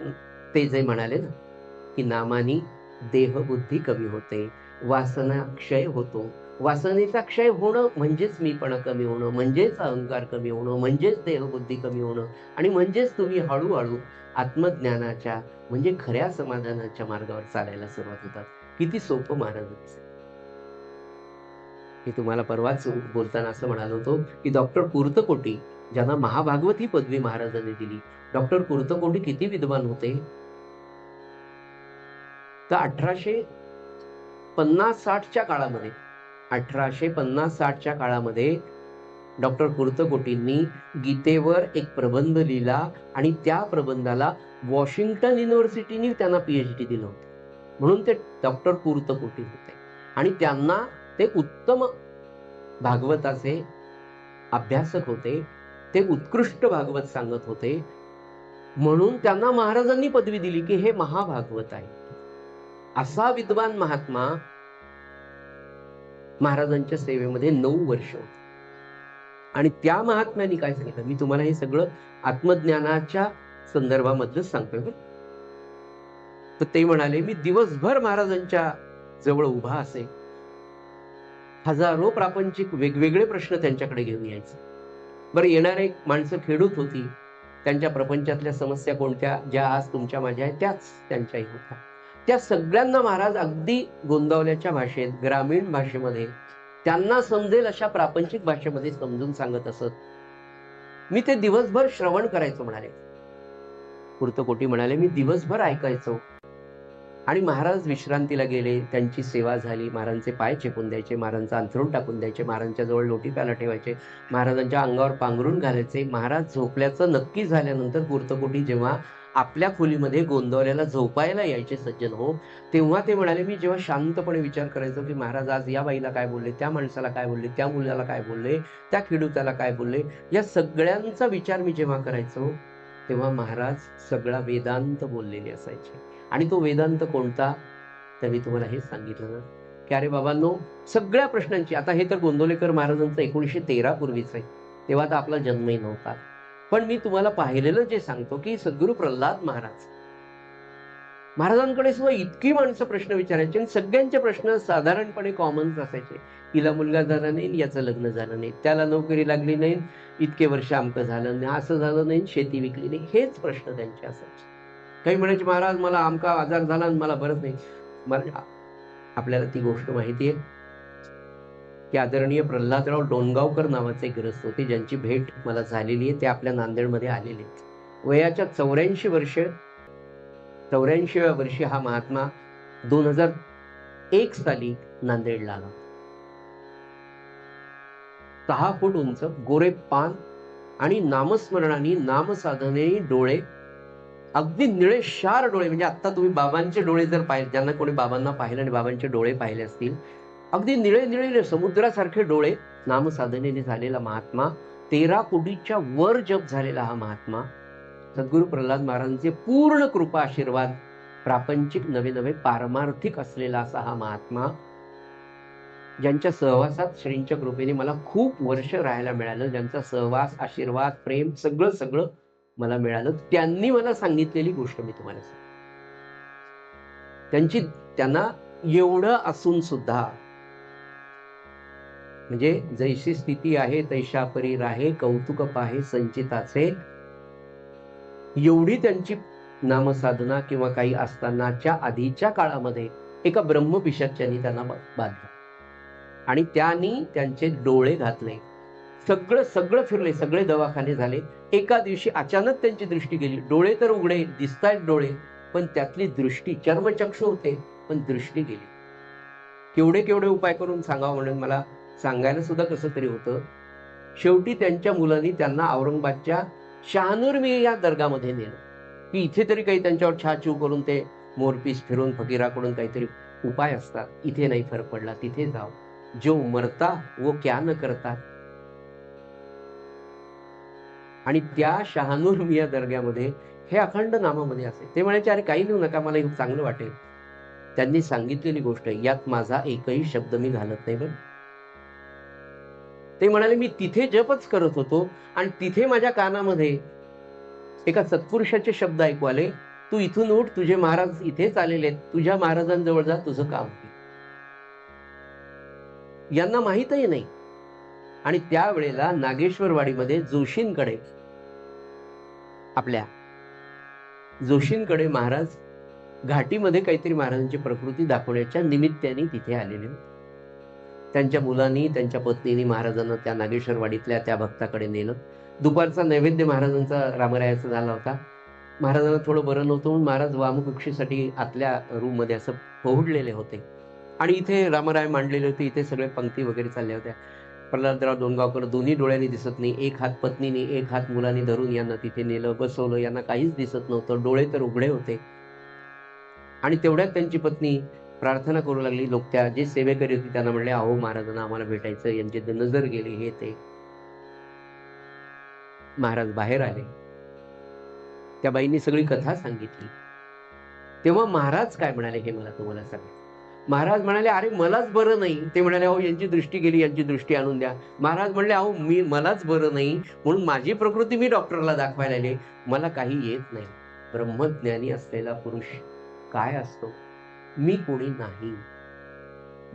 ते जे म्हणाले ना की नामानी देहबुद्धी कमी होते, वासना क्षय होतो. वासनेचा क्षय होणं म्हणजेच मीपणा कमी होणं, म्हणजेच अहंकार कमी होणं, म्हणजेच देहबुद्धी कमी होणं, आणि म्हणजेच तुम्ही हळूहळू आत्मज्ञानाच्या म्हणजे खऱ्या समाधानाच्या मार्गावर चालायला सुरुवात होतात. किती सोपं महाराजांचं. मी तुम्हाला परवाच बोलताना असं म्हणालो होतो की डॉक्टर कुर्तकोटी, ज्यांना महाभागवत ही पदवी महाराजांनी दिली, डॉक्टर कुर्तकोटी किती विद्वान होते. तर 1850-60च्या काळामध्ये, 1850-60च्या काळामध्ये डॉक्टर कुर्तकोटींनी गीतेवर एक प्रबंध लिहिला आणि त्या प्रबंधाला वॉशिंग्टन युनिव्हर्सिटीने त्यांना PhD दिलं होतं. म्हणून ते डॉक्टर कुर्तकोटी होते आणि त्यांना ते उत्तम भागवताचे अभ्यासक होते, ते उत्कृष्ट भागवत सांगत होते. म्हणून त्यांना महाराजांनी पदवी दिली की हे महाभागवत आहे. असा विद्वान महात्मा महाराजांच्या सेवेमध्ये 9 वर्ष होते. आणि त्या महात्म्यांनी काय सांगितलं, मी तुम्हाला हे सगळं आत्मज्ञानाच्या संदर्भामधलं सांगतोय. तर ते म्हणाले, मी दिवसभर महाराजांच्या जवळ उभा असे, हजारो प्रापंचिक वेगवेगळे प्रश्न त्यांच्याकडे घेऊन यायचे. बरं, येणारे माणसं खेडूत होती, त्यांच्या प्रपंचातल्या समस्या कोणत्या, ज्या आज तुमच्या माझ्या आहेत त्याच त्यांच्याही होत्या. त्या सगळ्यांना महाराज अगदी गोंदावल्याच्या भाषेत, ग्रामीण भाषेमध्ये, त्यांना समजेल अशा प्रापंचिक भाषेमध्ये समजून सांगत असत. मी ते दिवसभर श्रवण करायचो म्हणाले. कुर्तकोटी म्हणाले, मी दिवसभर ऐकायचो आणि महाराज विश्रांतीला गेले, त्यांची सेवा झाली, महाराजांचे पाय चेपून द्यायचे, महाराजांचा अंथरूण टाकून द्यायचे, महाराजांच्या जवळ लोटी प्याला ठेवायचे, महाराजांच्या अंगावर पांघरून घालायचे. महाराज झोपल्याचं नक्की झाल्यानंतर कुर्तकोटी जेव्हा आपल्या खोलीमध्ये गोंदवल्याला झोपायला यायचे सज्जन हो, तेव्हा ते म्हणाले, मी जेव्हा शांतपणे विचार करायचो की महाराज आज या बाईला काय बोलले, त्या माणसाला काय बोलले, त्या मुलाला काय बोलले, त्या खेडूताला काय बोलले, या सगळ्यांचा विचार मी जेव्हा करायचो, तेव्हा महाराज सगळा वेदांत बोललेले असायचे. आणि तो वेदांत कोणता, तर मी तुम्हाला हेच सांगितलं ना की अरे बाबांनो, सगळ्या प्रश्नांची, आता हे तर गोंदवलेकर महाराजांचं 1913 पूर्वीच आहे, तेव्हा तर आपला जन्मही नव्हता. पण मी तुम्हाला पाहिलेलं जे सांगतो की सद्गुरू प्रल्हाद महाराजांकडे सुद्धा इतकी माणसं प्रश्न विचारायची आणि सगळ्यांचे प्रश्न साधारणपणे कॉमनच असायचे. हिला मुलगा झाला नाही, याचं लग्न झालं नाही, त्याला नोकरी लागली नाही, इतके वर्ष आमचं झालं नाही, असं झालं नाही, शेती विकली नाही, हेच प्रश्न त्यांचे असायचे. काही म्हणायचे महाराज मला आमका आजार झाला आणि मला बरंच नाही. मला आपल्याला ती गोष्ट माहिती आहे की आदरणीय प्रल्हादराव डोणगावकर नावाचे ग्रस्त होते, ज्यांची भेट मला झालेली आहे. ते आपल्या नांदेडमध्ये आलेले आहेत. वयाच्या 84व्या वर्षी हा महात्मा 2001 साली नांदेडला आला. 6 फूट उंच, गोरे पान आणि नामस्मरणाने, नामसाधने डोळे, अगदी निळेशार डोळे. म्हणजे आता तुम्ही बाबांचे डोळे जर पाहिले, ज्यांना कोणी बाबांना पाहिलं आणि बाबांचे डोळे पाहिले असतील, अगदी निळे निळे समुद्रासारखे डोळे, नामसाधनेने झालेला महात्मा, 13 कोटीच्या वर जप झालेला हा महात्मा, सद्गुरू प्रल्हाद महाराजांचे पूर्ण कृपा आशीर्वाद, प्रापंचिक नवे नवे पारमार्थिक असलेला असा हा महात्मा, ज्यांच्या सहवासात श्रींच्या कृपेने मला खूप वर्ष राहायला मिळालं, ज्यांचा सहवास, आशीर्वाद, प्रेम सगळं सगळं मला मिळालं. त्यांनी मला सांगितलेली गोष्ट मी तुम्हाला सांगतो. त्यांना एवढं असून सुद्धा, म्हणजे जैशी स्थिती आहे तैशा परी राहे, कौतुक पाहे संचिताचे, एवढी त्यांची नामसाधना किंवा काही असतानाच्या आधीच्या काळामध्ये एका ब्रह्मपिशाच्यानी त्यांना बांधलं आणि त्यांनी त्यांचे डोळे घातले. सगळं फिरले, सगळे दवाखाने झाले. एका दिवशी अचानक त्यांची दृष्टी गेली. डोळे तर उघडे दिसतायत डोळे, पण त्यातली दृष्टी, चर्मचक्षु होते पण दृष्टी गेली. केवढे उपाय करून सांगावं म्हणून मला सांगायला सुद्धा कसं तरी होतं. शेवटी त्यांच्या मुलांनी त्यांना औरंगाबादच्या शहानूरमी या दर्गामध्ये नेलं की इथे तरी काही त्यांच्यावर छाछू करून ते मोरपीस फिरून फकीराकडून काहीतरी उपाय असतात, इथे नाही फरक पडला तिथे जाव, जो मरता वो क्या न करता. आणि त्या शहानूर मिया दर्ग्यामध्ये हे अखंड नामामध्ये असे. ते म्हणायचे अरे काही लिहू नका, मला हे चांगलं वाटेल. त्यांनी सांगितलेली गोष्ट, यात माझा एकही शब्द मी घालत नाही बरं. ते म्हणाले मी तिथे जपच करत होतो आणि तिथे माझ्या कानामध्ये एका सत्पुरुषाचे शब्द ऐकू आले, तू इथून उठ, तुझे महाराज इथेच आलेले आहेत, तुझ्या महाराजांजवळ जा, तुझं काम होईल. यांना माहीतही नाही. आणि त्यावेळेला नागेश्वरवाडीमध्ये जोशींकडे महाराज घाटीमध्ये काहीतरी महाराजांची प्रकृती दाखवण्याच्या निमित्ताने तिथे आलेले. त्यांच्या मुलांनी, त्यांच्या पत्नीने महाराजांना त्या नागेश्वरवाडीतल्या त्या भक्ताकडे नेलं. दुपारचा नैवेद्य महाराजांचा रामरायाचा झाला होता. महाराजांना थोडं बरं नव्हतं म्हणून महाराज वामकुक्षीसाठी आतल्या रूम मध्ये असं पोहडलेले होते आणि इथे रामराय मांडलेले होते. इथे सगळे पंक्ती वगैरे चालल्या होत्या. प्रल्हादराव डोणगावकर दोन्ही डोळ्यांनी दिसत नाही, एक हात पत्नीने एक हात मुलांनी धरून यांना तिथे नेलं, बसवलं. यांना काहीच दिसत नव्हतं, डोळे तर उघडे होते. आणि तेवढ्यात त्यांची पत्नी प्रार्थना करू लागली. लोक त्या जे सेवेकरी होती त्यांना म्हणले, अहो महाराजांना आम्हाला भेटायचं, यांची नजर गेली, हे ते. महाराज बाहेर आले. त्या बाईंनी सगळी कथा सांगितली. तेव्हा महाराज काय म्हणाले हे मला तुम्हाला सांगायचं. महाराज म्हणाले अरे मलाच बरं नाही. ते म्हणाले अहो यांची दृष्टी गेली, यांची दृष्टी आणून द्या. महाराज म्हणले अहो मलाच बरं नाही म्हणून माझी प्रकृती मी डॉक्टरला दाखवायला आले, मला काही येत नाही. ब्रह्मज्ञानी असलेला पुरुष काय असतो, मी कोणी नाही.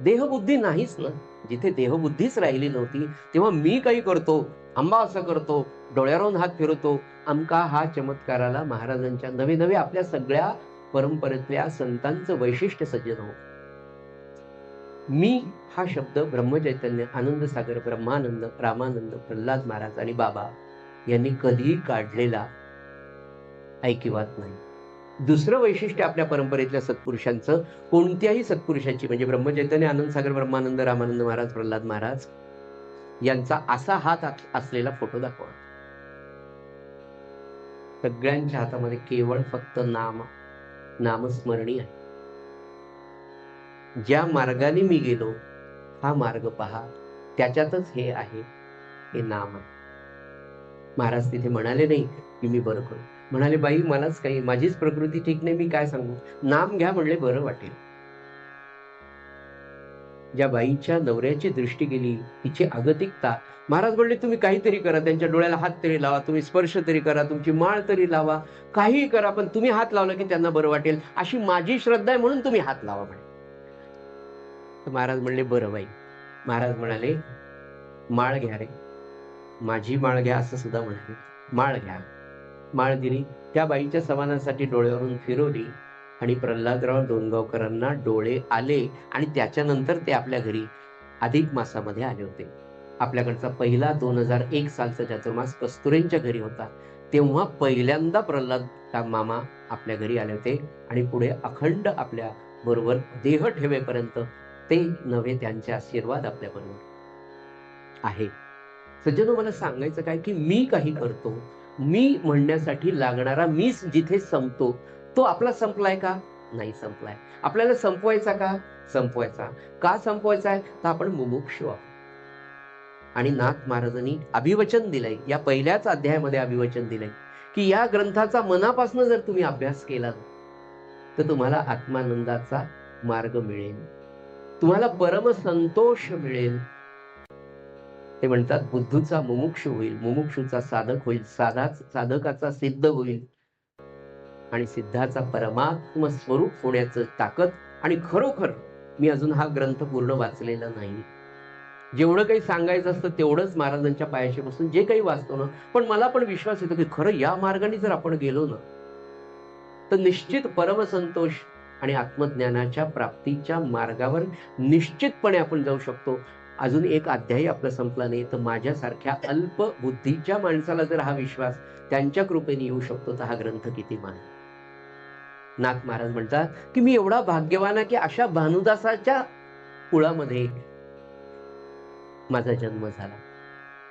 देहबुद्धी नाहीच ना. जिथे देहबुद्धीच राहिली नव्हती तेव्हा मी काही करतो, आंबा असं करतो, डोळ्यावरून हात फिरवतो, आमका हा चमत्काराला महाराजांच्या नवे नवे आपल्या सगळ्या परंपरेतल्या संतांचं वैशिष्ट्य सज्जन हो. मी हा शब्द ब्रह्मचैतन्य, आनंदसागर, ब्रह्मानंद, रामानंद, प्रल्हाद महाराज आणि बाबा यांनी कधीही काढलेला ऐकिवात नाही. दुसरं वैशिष्ट्य आपल्या परंपरेतल्या सत्पुरुषांचं, कोणत्याही सत्पुरुषाची म्हणजे ब्रह्मचैतन्य, आनंदसागर, ब्रह्मानंद, रामानंद महाराज, प्रल्हाद महाराज यांचा असा हात असलेला फोटो दाखवा. सगळ्यांच्या हातामध्ये केवळ फक्त नामस्मरणी आहे. ज्या मार्गाने मी गेलो हा मार्ग पहा, त्याच्यातच हे आहे, हे नाम आहे. महाराज तिथे म्हणाले नाही की मी बरं करू. म्हणाले बाई मलाच काही, माझीच प्रकृती ठीक नाही, मी काय सांगू, नाम घ्या म्हणले बरं वाटेल. ज्या बाईच्या नवऱ्याची दृष्टी गेली, तिची अगतिकता, महाराज म्हणले तुम्ही काहीतरी करा, त्यांच्या डोळ्याला हात तरी लावा, तुम्ही स्पर्श तरी करा, तुमची माळ तरी लावा, काहीही करा, पण तुम्ही हात लावला की त्यांना बरं वाटेल, अशी माझी श्रद्धा आहे म्हणून तुम्ही हात लावा म्हणे. तर महाराज म्हणले बरं बाई. महाराज म्हणाले माळ घ्या रे, माझी माळ घ्या असं सुद्धा म्हणाले. माळ घ्या. माळ दिली, त्या बाईच्या समाधानासाठी डोळ्यावरून फिरवली आणि प्रल्हादराव डोणगावकरांना डोळे आले आणि त्याच्यानंतर ते आपल्या घरी अधिक मासामध्ये आले होते. आपल्याकडचा पहिला 2001 सालचा चातुर्मास कस्तुरेंच्या घरी होता, तेव्हा पहिल्यांदा प्रल्हाद मामा आपल्या घरी आले होते आणि पुढे अखंड आपल्या बरोबर देह ठेवेपर्यंत ते नव्हे, त्यांचे आशीर्वाद आपल्या बरोबर आहे. सज्जनो, मला सांगायचं काय की मी काही करतो, मी म्हणण्यासाठी लागणारा मीच जिथे संपतो, तो आपला संपलाय का? नाही संपलाय. आपल्याला संपवायचा का? संपवायचा. का संपवायचा आहे? तर आपण मुमुक्षु आहोत. आणि नाथ महाराजांनी अभिवचन दिलंय, या पहिल्याच अध्यायामध्ये अभिवचन दिलंय की या ग्रंथाचा मनापासून जर तुम्ही अभ्यास केला तर तुम्हाला आत्मानंदाचा मार्ग मिळेल, तुम्हाला परम संतोष मिळेल. ते म्हणतात बुद्धूचा मुमुक्षु होईल, मुमुक्षुचा साधक होईल, साधकाचा सिद्ध होईल आणि सिद्धाचा परमात्म स्वरूप होण्याचं ताकद. आणि खरोखर मी अजून हा ग्रंथ पूर्ण वाचलेला नाही, जेवढं काही सांगायचं असतं तेवढंच महाराजांच्या पायाशी बसून जे काही वाचतो ना, पण मला पण विश्वास येतो की खरं या मार्गाने जर आपण गेलो ना तर निश्चित परमसंतोष आणि आत्मज्ञानाच्या प्राप्तीच्या मार्गावर निश्चितपणे आपण जाऊ शकतो. अजून एक अध्याय आपला संपला नाही, तर माझ्यासारख्या अल्प बुद्धीच्या माणसाला जर हा विश्वास त्यांच्या कृपेने येऊ शकतो तर हा ग्रंथ किती मान. नाथ महाराज म्हणतात की मी एवढा भाग्यवान आहे की अशा भानुदासाच्या कुळामध्ये माझा जन्म झाला.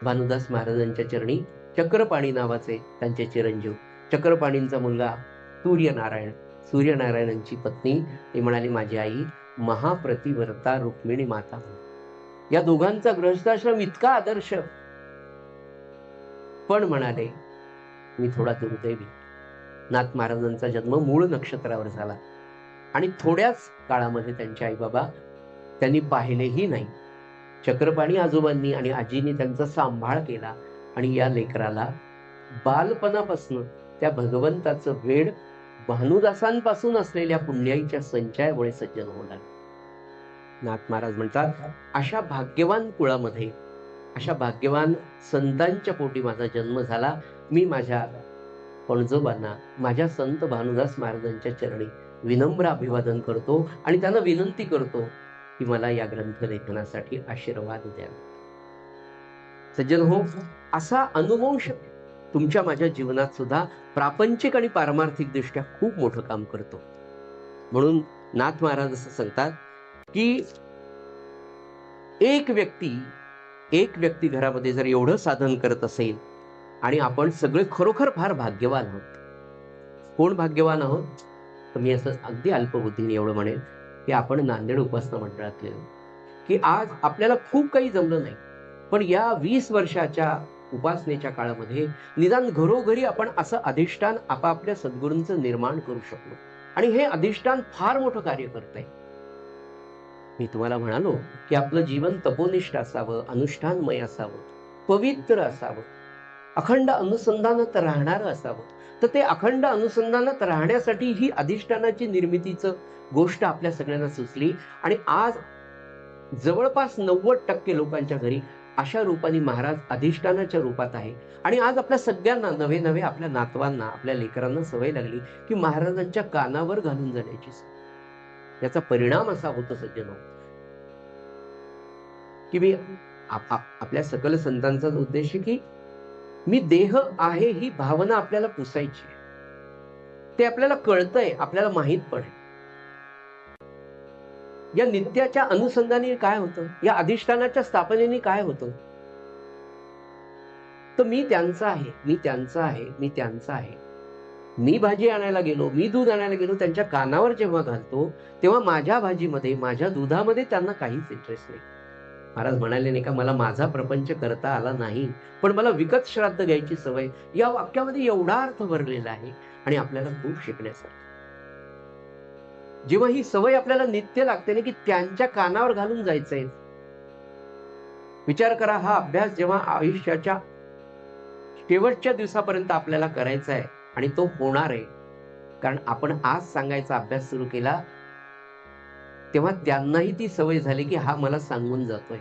भानुदास महाराजांच्या चरणी चक्रपाणी नावाचे त्यांचे चिरंजीव, चक्रपाणींचा मुलगा सूर्यनारायण, सूर्यनारायणांची पत्नी, ती म्हणाली माझी आई महाप्रतिव्रता रुक्मिणी माता. या दोघांचा गृहस्थाश्रम इतका आदर्श, पण म्हणाले मी थोडा दुर्दैवी. नाथ महाराजांचा जन्म मूळ नक्षत्रावर झाला आणि थोड्याच काळामध्ये त्यांचे आई बाबा त्यांनी पाहिलेही नाही. चक्रपाणी आजोबांनी आणि आजींनी त्यांचा सांभाळ केला आणि या लेकराला बालपणापासून त्या भगवंताचं वेड भानुदासांपासून असलेल्या पुण्याईच्या संचयामुळे सज्जन होणार. नाथ महाराज म्हणतात अशा भाग्यवान कुळामध्ये, अशा भाग्यवान संतांच्या पोटी माझा जन्म झाला. मी माझ्या पणजोबांना, माझ्या संत भानुदास महाराजांच्या चरणी विनम्र अभिवादन करतो आणि त्यांना विनंती करतो की मला या ग्रंथ लेखनासाठी आशीर्वाद द्या. सज्जन हो, असा अनुवंश तुमच्या माझ्या जीवनात सुद्धा प्रापंचिक आणि पारमार्थिक दृष्ट्या खूप मोठं काम करतो. म्हणून नाथ महाराज असं सांगतात की एक व्यक्ती घरामध्ये जर एवढं साधन करत असेल आणि आपण सगळे खरोखर फार भाग्यवान आहोत. कोण भाग्यवान आहोत? तर मी असं अगदी अल्पबुद्धीने एवढं म्हणेल की आपण नांदेड उपासना मंडळातले, की आज आपल्याला खूप काही जमलं नाही, पण या 20 वर्षाच्या उपासनेच्या काळामध्ये निदान घरोघरी आपण असं अधिष्ठान आपापल्या सद्गुरूंचं निर्माण करू शकलो आणि हे अधिष्ठान फार मोठं कार्य करतंय. मी तुम्हाला म्हणालो की आपलं जीवन तपोनिष्ठ असावं, अनुष्ठानमय असावं, पवित्र असावं, अखंड अनुसंधानात राहणारं असावं. तर ते अखंड अनुसंधानात राहण्यासाठी ही अधिष्ठानाची निर्मितीचं गोष्ट आपल्या सगळ्यांना सुचली आणि आज जवळपास 90% लोकांच्या घरी अशा रूपाने महाराज अधिष्ठानाच्या रूपात आहे. आणि आज आपल्या सगळ्यांना नवे आपल्या नातवांना, आपल्या लेकरांना सवय लागली की महाराजांच्या कानावर घालून जाण्याची. याचा परिणाम असा होतो सज्जनो की मी आपल्या सकल संतांचा उद्देश की मी देह आहे ही भावना आपल्याला पुसायची. ते आपल्याला कळतंय, आपल्याला माहित पडेल. या नित्याच्या अनुसंधानाने काय होतं, या अधिष्ठानाच्या स्थापनेने काय होतं, तर मी त्यांचा आहे, मी त्यांचा आहे, मी त्यांचा आहे. मी भाजी आणायला गेलो, मी दूध आणायला गेलो, त्यांच्या कानावर जेव्हा घालतो तेव्हा माझ्या भाजीमध्ये, माझ्या दुधामध्ये त्यांना काहीच इंटरेस्ट नाही. महाराज म्हणाले नाही का, मला माझा प्रपंच करता आला नाही पण मला विकत श्राद्ध घ्यायची सवय. या वाक्यामध्ये एवढा अर्थ भरलेला आहे आणि आपल्याला खूप शिकण्यासारखं. जेव्हा ही सवय आपल्याला नित्य लागते ना, की त्यांच्या कानावर घालून जायचंय. विचार करा, हा अभ्यास जेव्हा आयुष्याच्या शेवटच्या दिवसापर्यंत आपल्याला करायचा आहे आणि तो होणार आहे, कारण आपण आज सांगायचा अभ्यास सुरू केला तेव्हा त्यांनाही ती सवय झाली, की हा मला सांगून जातोय.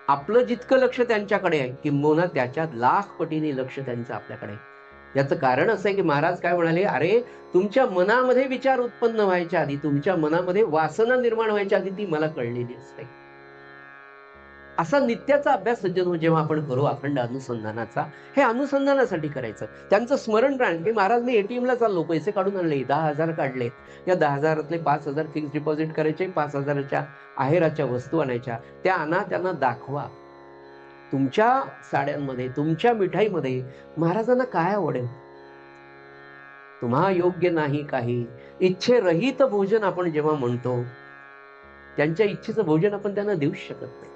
आपलं जितकं लक्ष त्यांच्याकडे आहे, किंबहुना त्याच्या लाख पटीने लक्ष त्यांचं आपल्याकडे आहे. याचं कारण असं आहे, की महाराज काय म्हणाले, अरे तुमच्या मनामध्ये विचार उत्पन्न व्हायच्या आधी, तुमच्या मनामध्ये वासना निर्माण व्हायच्या आधी ती मला कळलेली असते. असा नित्याचा अभ्यास सज्जन जेव्हा आपण करू अखंड अनुसंधानाचा, हे अनुसंधानासाठी करायचं. त्यांचं स्मरण राहील, की महाराज मी एटीएमला चाललो, पैसे काढून आणले, 10,000 काढले. या 10,000तले 5,000 फिक्स डिपॉझिट करायचे, 5,000च्या आहेराच्या वस्तू आणायच्या. त्या आणा, त्यांना दाखवा. तुमच्या साड्यांमध्ये, तुमच्या मिठाईमध्ये महाराजांना काय आवडेल? तुम्हा योग्य नाही काही, इच्छेरहित भोजन आपण जेव्हा म्हणतो, त्यांच्या इच्छेचं भोजन आपण त्यांना देऊच शकत नाही.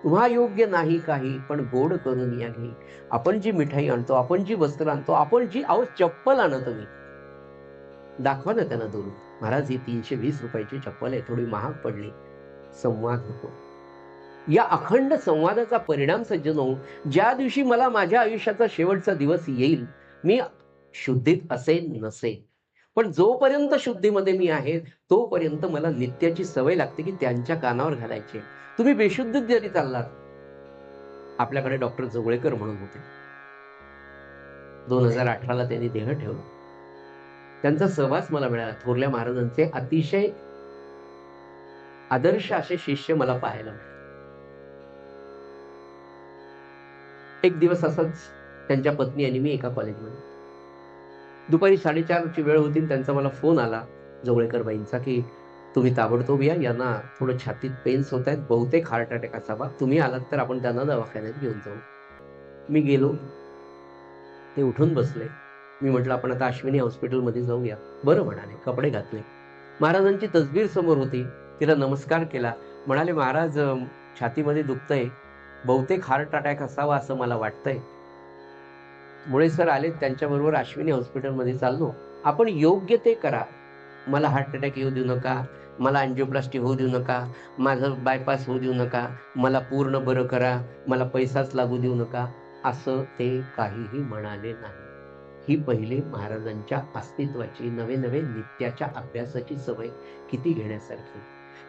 तुम्हा योग्य नाही काही, पण गोड करून या घे. आपण जी मिठाई आणतो, आपण जी वस्त्र आणतो, आपण जी चप्पल आणतो मी, दाखवा ना त्यांना दोन. महाराज ही 320 रुपयाची चप्पल आहे, थोडी महाग पडली. संवाद होतो. या अखंड संवादाचा परिणाम सज्जनो, ज्या दिवशी मला माझ्या आयुष्याचा शेवटचा दिवस येईल, मी शुद्धीत असेन नसेन, पण जोपर्यंत शुद्धीमध्ये मी आहे तोपर्यंत मला नित्याची सवय लागते, की त्यांच्या कानावर घालायचे. तुम्ही बेशुद्धीत जरी चाललात, आपल्याकडे डॉक्टर जोगळेकर म्हणून होते, 2018ला त्यांनी देह ठेवला. त्यांचा सहवास मला मिळाला. थोरल्या महाराजांचे अतिशय आदर्श असे शिष्य मला पाहायला मिळाले. एक दिवस असंच त्यांच्या पत्नी आणि मी एका कॉलेजमध्ये, दुपारी 4:30ची वेळ होती, त्यांचा मला फोन आला जोगळेकर बाईंचा, की तुम्ही ताबडतोब या, यांना थोडं छातीत पेन्स होत आहेत, बहुतेक हार्ट अटॅक असावा, तुम्ही आलात तर आपण त्यांना दवाखान्यात घेऊन जाऊ. मी गेलो, ते उठून बसले. मी म्हटलं आपण आता अश्विनी हॉस्पिटलमध्ये जाऊया. बरं म्हणाले. कपडे घातले. महाराजांची तसबीर समोर होती, तिला नमस्कार केला. म्हणाले, महाराज छातीमध्ये दुखतंय, बहुतेक हार्ट अटॅक असावा असं मला वाटतंय. मुळे सर आले, त्यांच्याबरोबर अश्विनी हॉस्पिटलमध्ये चाललो. आपण योग्य ते करा. मला हार्ट अटॅक येऊ देऊ नका, मला अँजिओप्लास्टी होऊ देऊ नका, माझं बायपास होऊ देऊ नका, मला पूर्ण बरं करा, मला पैसाच लागू देऊ नका, असं ते काहीही म्हणाले नाही. ही पहिली महाराजांच्या अस्तित्वाची, नवे नवे नित्याच्या अभ्यासाची सवय किती घेण्यासारखी.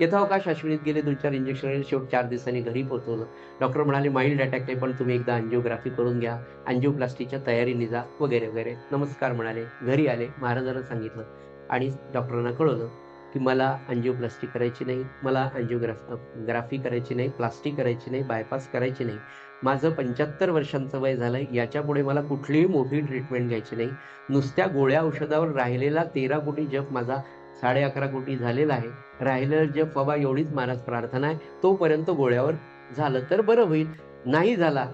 यथावकाश अश्विनीत गेले, 2-4 इंजेक्शन, शेवट 4 दिवसांनी घरी पोहोचवलं. डॉक्टर म्हणाले माइल्ड अटॅक आहे, पण तुम्ही एकदा अँजिओग्राफी करून घ्या, अँजिओप्लास्टीच्या तयारीने जा, वगैरे वगैरे. नमस्कार म्हणाले, घरी आले, महाराजांना सांगितलं आणि डॉक्टरांना कळवलं की मला अँजिओप्लास्टी करायची नाही, मला अँजिओग्राफी करायची नाही, प्लास्टिक करायची नाही, बायपास करायची नाही. माझं 75 वर्षांचं वय झालंय, याच्या पुढे मला कुठलीही मोठी ट्रीटमेंट घ्यायची नाही. नुसत्या गोळ्या औषधावर राहिलेला 13 कोटी जप माझा 11.5 कोटी झालेला आहे. राहिलेलं जप बाबा एवढीच महाराज प्रार्थना आहे, तोपर्यंत गोळ्यावर झालं तर बरं होईल, नाही झाला.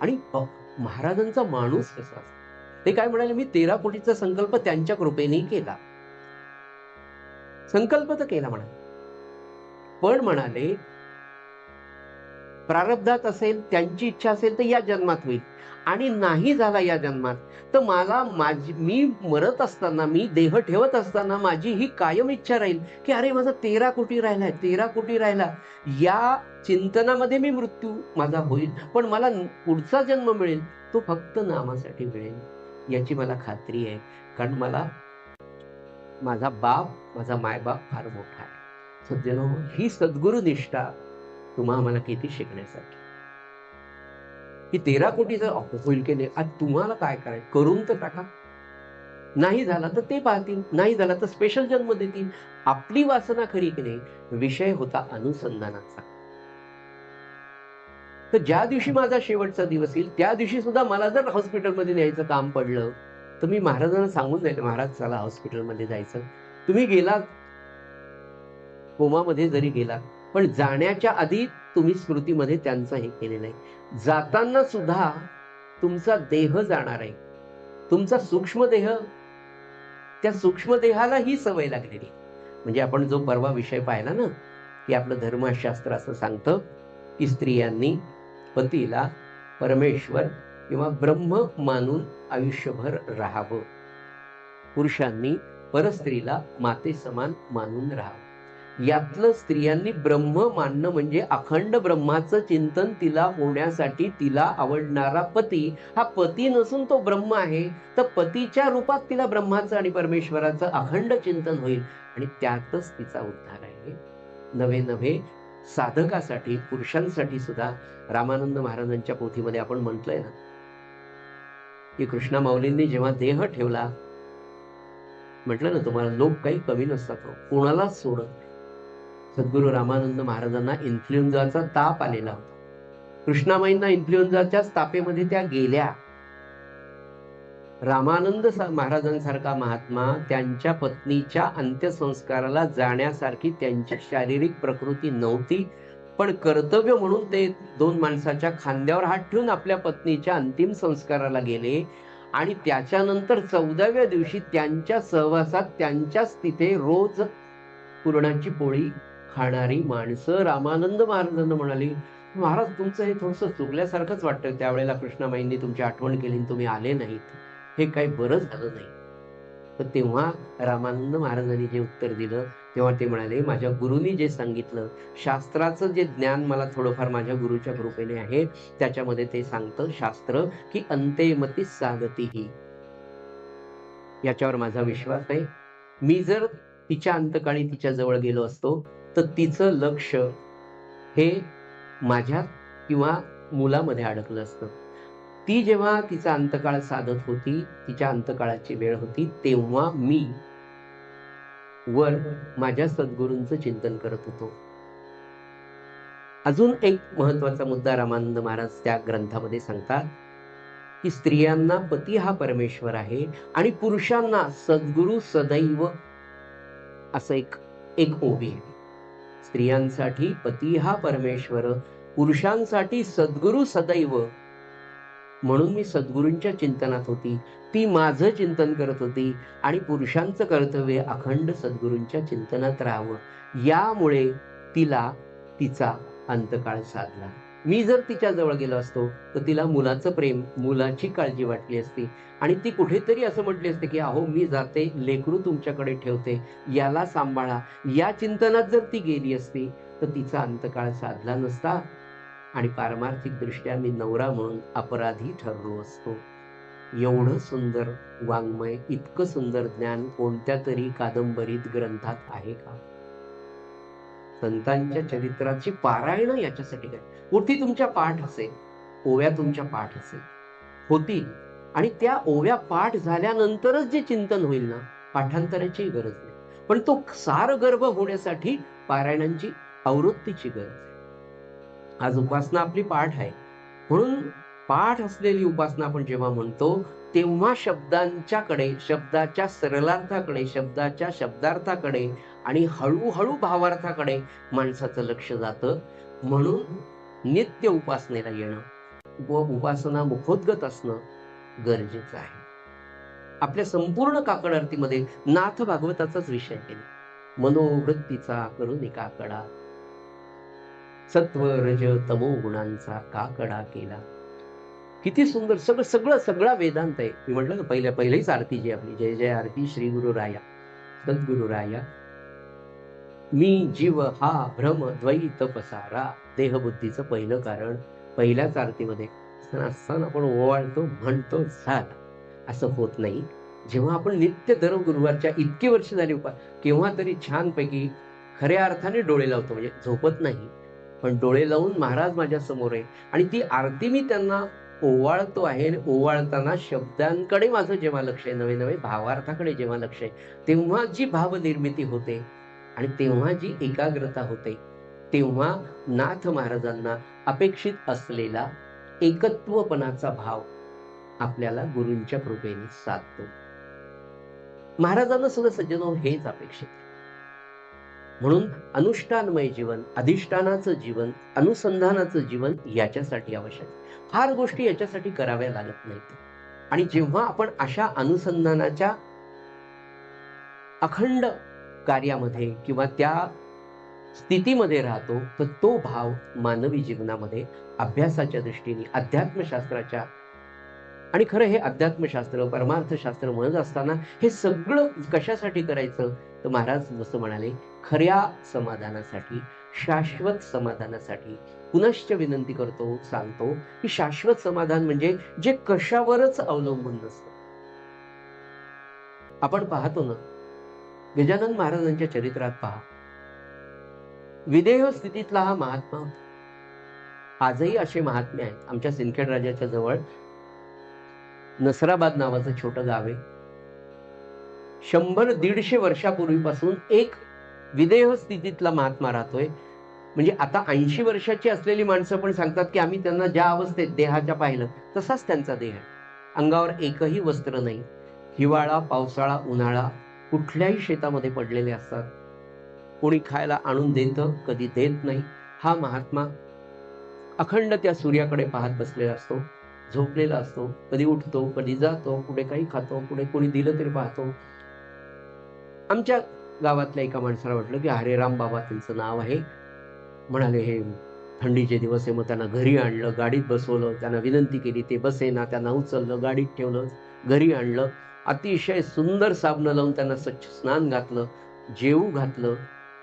आणि महाराजांचा माणूस कसा, ते काय म्हणाले, मी 13 कोटीचा संकल्प त्यांच्या कृपेने केला. संकल्प तर केला म्हणाले, पण म्हणाले प्रारब्धात असेल, त्यांची इच्छा असेल तर या जन्मात होईल, आणि नाही झाला या जन्मात तर मला मी मरत असताना, मी देह ठेवत असताना माझी ही कायम इच्छा राहील की अरे माझा 13 कोटी राहिलाय, 13 कोटी राहिला. या चिंतनामध्ये मी मृत्यू माझा होईल, पण मला पुढचा जन्म मिळेल तो फक्त नामासाठी मिळेल, याची मला खात्री आहे. कारण मला माझा बाप, माझा मायबाप फार मोठा आहे. सज्जनो, ही सद्गुरु निष्ठा तुम्हा आम्हाला किती शिकण्यासाठी, की 13 कोटीचं होईल की नाही, आज तुम्हाला काय करायचं, करून तर टाका. नाही झाला तर ते पाहतील, नाही झाला तर स्पेशल जन्म देतील. आपली वासना खरी की नाही. विषय होता अनुसंधानाचा. तर ज्या दिवशी माझा शेवटचा दिवस येईल, त्या दिवशी सुद्धा मला जर हॉस्पिटलमध्ये न्यायचं काम पडलं तर मी महाराजांना सांगून जाईल, महाराज चला हॉस्पिटलमध्ये जायचं. तुम्ही गेलात, कोमामध्ये जरी गेलात, पण जाण्याच्या आधी तुम्ही स्मृतीमध्ये त्यांचं हे केलेलं आहे. जाताना सुद्धा तुमचा देह जाणार आहे, तुमचा सूक्ष्म देह, त्या सूक्ष्म देहाला ही सवय लागलेली. म्हणजे आपण जो परवा विषय पाहिला ना, की आपलं धर्मशास्त्र असं सांगतं की स्त्रियांनी पतीला परमेश्वर किंवा ब्रह्म मानून आयुष्यभर राहावं, पुरुषांनी परस्त्रीला माते समान मानून राहावं. यातलं स्त्रियांनी ब्रह्म मानणं म्हणजे अखंड ब्रह्माचं चिंतन तिला होण्यासाठी तिला आवडणारा पती हा पती नसून तो ब्रह्म आहे, तर पतीच्या रूपात तिला ब्रह्माचं आणि परमेश्वराचं अखंड चिंतन होईल आणि त्यातच तिचा उद्धार आहे. नवे नवे साधकासाठी, पुरुषांसाठी सुद्धा रामानंद महाराजांच्या पोथीमध्ये आपण म्हटलंय ना की कृष्णा माऊलींनी जेव्हा देह ठेवला, म्हटलं ना तुम्हाला, लोक काही कमी नसतात, कोणालाच सोडत नाही. सद्गुरू रामानंद महाराजांना इन्फ्लुएन्झाचा ताप आलेला होता. कृष्णामाईंना इन्फ्लुएन्झाच्याच तापेमध्ये त्या गेल्या. रामानंद महाराजांसारखा महात्मा त्यांच्या पत्नीच्या अंत्यसंस्काराला जाण्यासारखी त्यांची शारीरिक प्रकृती नव्हती, पण कर्तव्य म्हणून ते दोन माणसाच्या खांद्यावर हात ठेवून आपल्या पत्नीच्या अंतिम संस्काराला गेले आणि त्याच्यानंतर 14व्या दिवशी त्यांच्या सहवासात त्यांच्याच तिथे रोज पुरणाची पोळी खाणारी माणसं रामानंद महाराजांना म्हणाली, महाराज तुमचं हे थोडंसं चुकल्यासारखंच वाटतं, त्यावेळेला कृष्णामाईंनी तुमची आठवण केली तुम्ही आले नाहीत, हे काही बरं झालं नाही. तर तेव्हा रामानंद महाराजांनी जे उत्तर दिलं तेव्हा ते म्हणाले, माझ्या गुरुनी जे सांगितलं, शास्त्राचं जे ज्ञान मला थोडंफार माझ्या गुरुच्या कृपेने आहे, त्याच्यामध्ये ते सांगतं शास्त्र की अंतेमती सागतीही, याच्यावर माझा विश्वास आहे. मी जर तिच्या अंतकाळी तिच्या जवळ गेलो असतो तर तिचं लक्ष हे माझ्यात किंवा मुलामध्ये अडकलं असतं. ती जेव्हा तिचा अंतकाळ साधत होती, तिच्या अंतकाळाची वेळ होती, तेव्हा मी वर माझ्या सद्गुरूंचं चिंतन करत होतो. अजून एक महत्वाचा मुद्दा रामानंद महाराज त्या ग्रंथामध्ये सांगतात की स्त्रियांना पती हा परमेश्वर आहे आणि पुरुषांना सद्गुरू सदैव असं एक ओवी आहे. स्त्रियांसाठी पती हा परमेश्वर, पुरुषांसाठी सद्गुरू सदैव. म्हणून मी सद्गुरूंच्या चिंतनात होती, ती माझं चिंतन करत होती आणि पुरुषांचं कर्तव्य अखंड सद्गुरूंच्या चिंतनात राहावं. यामुळे तिला तिचा अंतकाळ साधला. मी जर तिच्या जवळ गेलो असतो तर तिला मुलाचं प्रेम, मुलाची काळजी वाटली असती आणि ती कुठेतरी असं म्हटली असते की अहो मी जाते, लेकरू तुमच्याकडे ठेवते, याला सांभाळा, या चिंतनात जर ती गेली असती तर तिचा अंतकाळ साधला नसता आणि पारमार्थिक दृष्ट्या मी नवरा म्हणून अपराधी ठरलो असतो. एवढं सुंदर वाङ्मय, इतकं सुंदर ज्ञान कोणत्या तरी कादंबरीत, ग्रंथात आहे का? संतांच्या चरित्राची पारायण याच्यासाठी काय, पोथी तुमच्या पाठ असेल, ओव्या तुमच्या पाठ असेल, होतील आणि त्या ओव्या पाठ झाल्यानंतरच जे चिंतन होईल ना, पाठांतराची गरज नाही, पण तो सार गर्भ होण्यासाठी पारायणांची आवृत्तीची गरज आहे. आज उपासना आपली पाठ आहे, म्हणून पाठ असलेली उपासना आपण जेव्हा म्हणतो तेव्हा शब्दांच्याकडे, शब्दाच्या सरलार्थाकडे, शब्दाच्या शब्दार्थाकडे आणि हळूहळू भावार्थाकडे माणसाचं लक्ष जातं. म्हणून नित्य उपासनेला येणं व उपासना मुखोद्गत असणं गरजेचं आहे. आपल्या संपूर्ण काकड आरतीमध्ये नाथ भागवताचाच विषय केला, मनोवृत्तीचा करून काकडा, सत्व रज तमो गुणांचा काकडा केला. किती सुंदर सगळा वेदांत आहे. मी म्हटलं ना पहिलीच आरती जी आपली, जय जय आरती श्री गुरु राया सद्गुरु राया, मी जीव हा भ्रम द्वैत पसारा, देहबुद्धीचं पहिलं कारण पहिल्याच आरतीमध्ये असताना आपण ओवाळतो, म्हणतो, झालं. असं होत नाही. जेव्हा आपण नित्य दर गुरुवारच्या इतकी वर्ष झाली केव्हा तरी छानपैकी खऱ्या अर्थाने डोळे लावतो, म्हणजे झोपत नाही पण डोळे लावून महाराज माझ्या समोर आहे आणि ती आरती मी त्यांना ओवाळतो आहे. ओवाळताना शब्दांकडे माझं जेव्हा लक्ष आहे, नवे नवे भावार्थाकडे जेव्हा लक्ष आहे, तेव्हा जी भावनिर्मिती होते आणि तेव्हा जी एकाग्रता होते, तेव्हा नाथ महाराजांना अपेक्षित असलेला एकत्वपणाचा भाव आपल्याला गुरूंच्या कृपेने साधतो. महाराजांना सुद्धा सज्जनो हेच अपेक्षित. म्हणून अनुष्ठानमय जीवन, अधिष्ठानाचं जीवन, अनुसंधानाचं जीवन याच्यासाठी आवश्यक. फार गोष्टी याच्यासाठी कराव्या लागत नाहीत आणि जेव्हा आपण अशा अनुसंधानाच्या अखंड कार्यामध्ये किंवा त्या स्थितीमध्ये राहतो तर तो भाव मानवी जीवनामध्ये अभ्यासाच्या दृष्टीने, अध्यात्मशास्त्राच्या आणि खरं हे अध्यात्मशास्त्र परमार्थशास्त्र म्हणत असताना हे सगळं कशासाठी करायचं, तर महाराज जसं म्हणाले, खऱ्या समाधानासाठी, शाश्वत समाधानासाठी. पुनश्च विनंती करतो, सांगतो की शाश्वत समाधान म्हणजे जे कशावरच अवलंबून नसतं. आपण पाहतो ना, गजानन महाराजांच्या चरित्रात पहा, विदेह स्थितीतला हा महात्मा होता. आजही असे महात्मे आहेत. आमच्या सिंदखेड राजाच्या जवळ नसराबाद नावाचं छोटं गाव आहे. 100-150 वर्षापूर्वीपासून एक विदेह स्थितीतला महात्मा राहतोय. म्हणजे आता 80 वर्षाची असलेली माणसं पण सांगतात की आम्ही त्यांना ज्या अवस्थेत देहाच्या पाहिलं तसाच त्यांचा देह आहे. अंगावर एकही वस्त्र नाही. हिवाळा, पावसाळा, उन्हाळा कुठल्याही शेतामध्ये पडलेले असतात. कोणी खायला आणून देतं, कधी देत नाही. हा महात्मा अखंड त्या सूर्याकडे पाहत बसलेला असतो, झोपलेला असतो. कधी उठतो, कधी जातो, कुठे काही खातो, कुठे कोणी दिलं तरी पाहतो. आमच्या गावातल्या एका माणसाला वाटलं की हरेराम बाबा त्यांचं नाव आहे. म्हणाले हे थंडीचे दिवस आहे, मग त्यांना घरी आणलं, गाडीत बसवलं, त्यांना विनंती केली, ते बसेना, त्यांना उचललं, गाडीत ठेवलं, घरी आणलं, अतिशय सुंदर साबण लावून त्यांना स्वच्छ स्नान घातलं, जेवू घातलं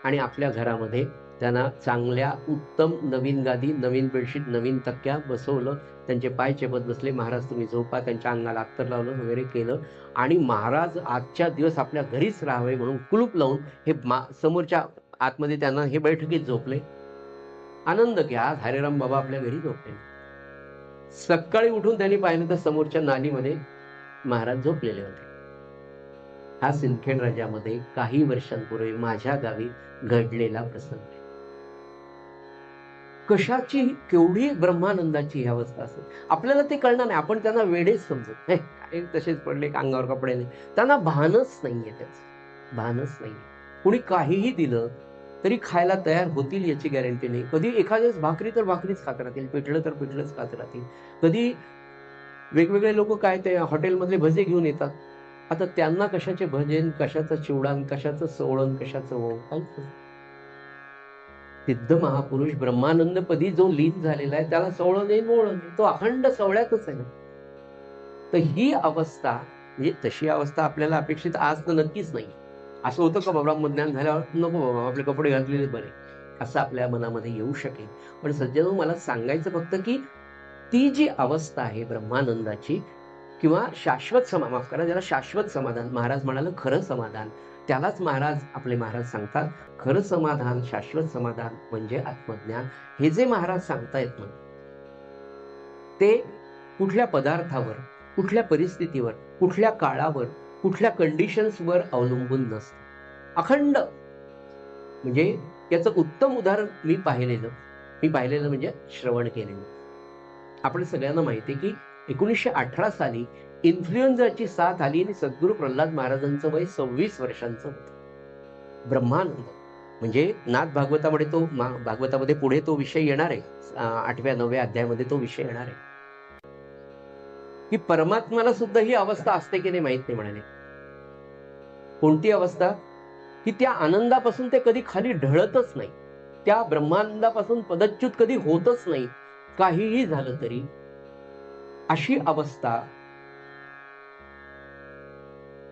आणि आपल्या घरामध्ये त्यांना चांगल्या उत्तम नवीन गादी, नवीन बेडशीट, नवीन तक्क्या बसवलं. त्यांचे पाय चेपत बसले. महाराज तुम्ही झोपा. त्यांच्या अंगाला अत्तर लावलं वगैरे केलं आणि महाराज आजच्या दिवस आपल्या घरीच राहावे म्हणून कुलूप लावून हे समोरच्या आतमध्ये त्यांना हे बैठकीत झोपले. आनंद घ्या, हरेराम बाबा आपल्या घरी झोपले. सकाळी उठून त्यांनी पाहिलं तर समोरच्या नालीमध्ये महाराज झोपलेले होते. हा सिंदखेड राजामध्ये काही वर्षांपूर्वी माझ्या गावी घडलेला प्रसंग आहे. कशाची केवढी ब्रह्मानंदाची ही अवस्था असेल, आपल्याला ते कळणार नाही. आपण त्यांना वेडेच समजत, हे काय तसेच पडले, अंगावर कपडे नाही. त्यांना भानच नाहीये, त्याचं भानच नाहीये. कुणी काहीही दिलं तरी खायला तयार होतील याची गॅरंटी नाही. कधी एखाद्याच भाकरी तर भाकरीच खात राहतील, पिठलं तर पिठलंच खात राहतील. कधी वेगवेगळे लोक काय ते हॉटेलमधले भजे घेऊन येतात. आता त्यांना कशाचे भजन, कशाचं चिवडान, कशाचं सोळण, कशाचं ओळ, काहीच नाही. सिद्ध महापुरुष ब्रह्मानंदपदी जो लीन झालेला आहे त्याला सोळं नाही, मोळं नाही, तो अखंड सोहळ्यातच आहे. तर ही अवस्था म्हणजे तशी अवस्था आपल्याला अपेक्षित आज तर नक्कीच नाही. असं होतं का ब्रह्मज्ञान झाल्यावर नको बाबा आपले कपडे घातलेले बरे, असं आपल्या मनामध्ये येऊ शकेल. पण सज्जनो, मला सांगायचं फक्त की ती जी अवस्था आहे ब्रह्मानंदाची किंवा शाश्वत माफ करा, ज्याला शाश्वत समाधान महाराज म्हणाले, खरं समाधान त्यालाच आपले महाराज सांगतात, खरं समाधान, शाश्वत समाधान म्हणजे आत्मज्ञान. हे जे महाराज सांगतायत ना, ते कुठल्या पदार्थावर, कुठल्या परिस्थितीवर, कुठल्या काळावर, कुठल्या कंडिशन्सवर अवलंबून नसतं. अखंड म्हणजे याचं उत्तम उदाहरण मी पाहिलेलं म्हणजे श्रवण केलेलं. आपण सगळ्यांना माहिती आहे की 1918 साली इन्फ्लुएन्झाची साथ आली आणि सद्गुरू प्रल्हाद महाराजांचं वय 26 वर्षांचं होतं. ब्रह्मानंद म्हणजे नाथ भागवतामध्ये पुढे तो विषय येणार आहे. 8व्या-9व्या अध्यायामध्ये तो विषय येणार आहे की परमात्म्याला सुद्धा ही अवस्था असते की नाही माहित नाही. म्हणाले कोणती अवस्था, की त्या आनंदापासून ते कधी खाली ढळतच नाही, त्या ब्रह्मानंदापासून पदच्युत कधी होतच नाही, काहीही झालं तरी. अशी अवस्था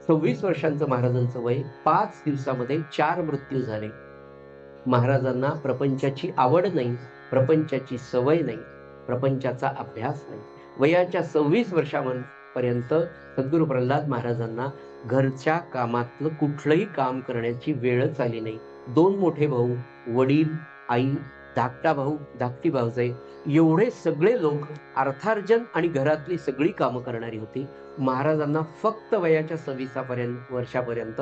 26 वर्षांचं महाराजांचं वय, 5 दिवसामध्ये 4 मृत्यू झाले. महाराजांना प्रपंचाची आवड नाही, प्रपंचाची सवय नाही, प्रपंचाचा अभ्यास नाही. वयाच्या 26 वर्षांपर्यंत सद्गुरू प्रल्हाद महाराजांना घरच्या कामातलं कुठलंही काम करण्याची वेळच आली नाही. 2 मोठे भाऊ, वडील, आई, धाकटा भाऊ, धाकटी भाऊजाई, एवढे सगळे लोक अर्थार्जन आणि घरातली सगळी कामं करणारी होती. महाराजांना फक्त वयाच्या 26 वर्षापर्यंत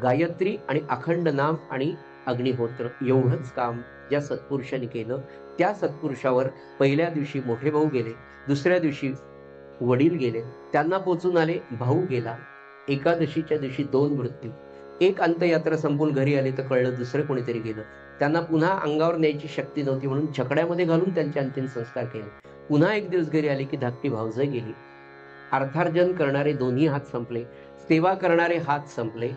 गायत्री आणि अखंड नाम आणि अग्निहोत्र एवढंच काम ज्या सत्पुरुषांनी केलं, त्या सत्पुरुषावर पहिल्या दिवशी मोठे भाऊ गेले, दुसऱ्या दिवशी वडील गेले, त्यांना पोचून आले, भाऊ गेला. एकादशीच्या दिवशी 2 मृत्यू. एक अंत्ययात्रा संपून घरी आले तर कळलं दुसरं कोणीतरी गेलं. त्यांना पुन्हा अंगावर न्यायची शक्ती नव्हती म्हणून छकड्यामध्ये घालून त्यांचे अंतिम संस्कार केले. पुन्हा एक दिवस घरी आले की धाकटी भाऊजाई गेली. अर्थार्जन करणारे दोन्ही हात संपले, सेवा करणारे हात संपले.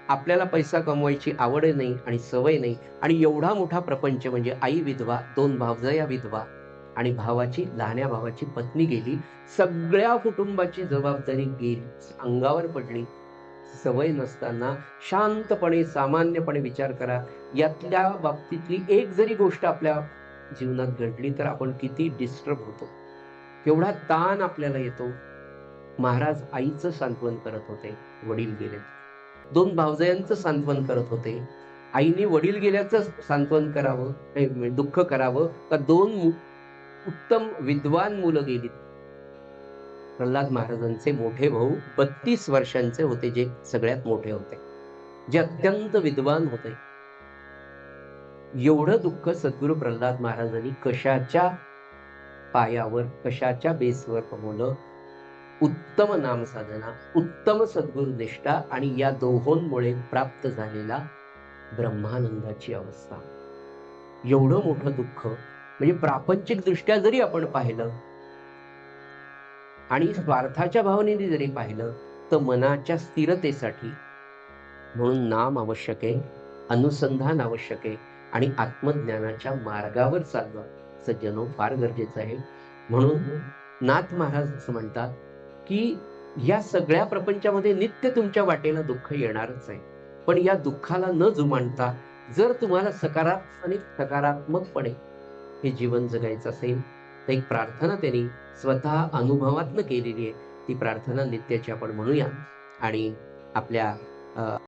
आपल्याला पैसा कमवायची आवड नाही आणि सवय नाही आणि एवढा मोठा प्रपंच म्हणजे आई विधवा, 2 भावजया विधवा आणि लहान्या भावाची पत्नी गेली, सगळ्या कुटुंबाची जबाबदारी गेली, अंगावर पडली. सवय नसताना शांतपणे सामान्यपणे विचार करा, यातल्या बाबतीतली एक जरी गोष्ट आपल्या जीवनात घडली तर आपण किती डिस्टर्ब होतो, केवढा ताण आपल्याला येतो. महाराज आईचं सांत्वन करत होते, वडील गेले. 2 भावजयांचं सांत्वन करत होते. आईने वडील गेल्याचं सांत्वन करावं, दुःख करावं का 2 उत्तम विद्वान मुलं गेली. प्रल्हाद महाराजांचे मोठे भाऊ 32 वर्षांचे होते, जे सगळ्यात मोठे होते, जे अत्यंत विद्वान होते. एवढं दुःख सद्गुरू प्रल्हाद महाराजांनी कशाच्या पायावर, कशाच्या बेसवर कमवलं? उत्तम नामसाधना, उत्तम सद्गुरू निष्ठा आणि या दोहोंमुळे प्राप्त झालेला ब्रह्मानंदाची अवस्था. एवढं मोठं दुःख म्हणजे प्रापंचिक दृष्ट्या जरी आपण पाहिलं आणि स्वार्थाच्या भावनेने जरी पाहिलं तर मनाच्या स्थिरतेसाठी म्हणून नाम आवश्यक आहे, अनुसंधान आवश्यक आहे आणि आत्मज्ञानाच्या मार्गावर चालणं सज्जनो फार गरजेचं आहे. म्हणून नाथ महाराज असं म्हणतात की या सगळ्या प्रपंचामध्ये नित्य तुमच्या वाटेला दुःख येणारच आहे, पण या दुःखाला न जुमानता जर तुम्हाला सकारात्मकपणे हे जीवन जगायचं असेल तर एक प्रार्थना त्यांनी स्वतः अनुभवातनं केलेली आहे. ती प्रार्थना नित्याची आपण म्हणूया आणि आपल्या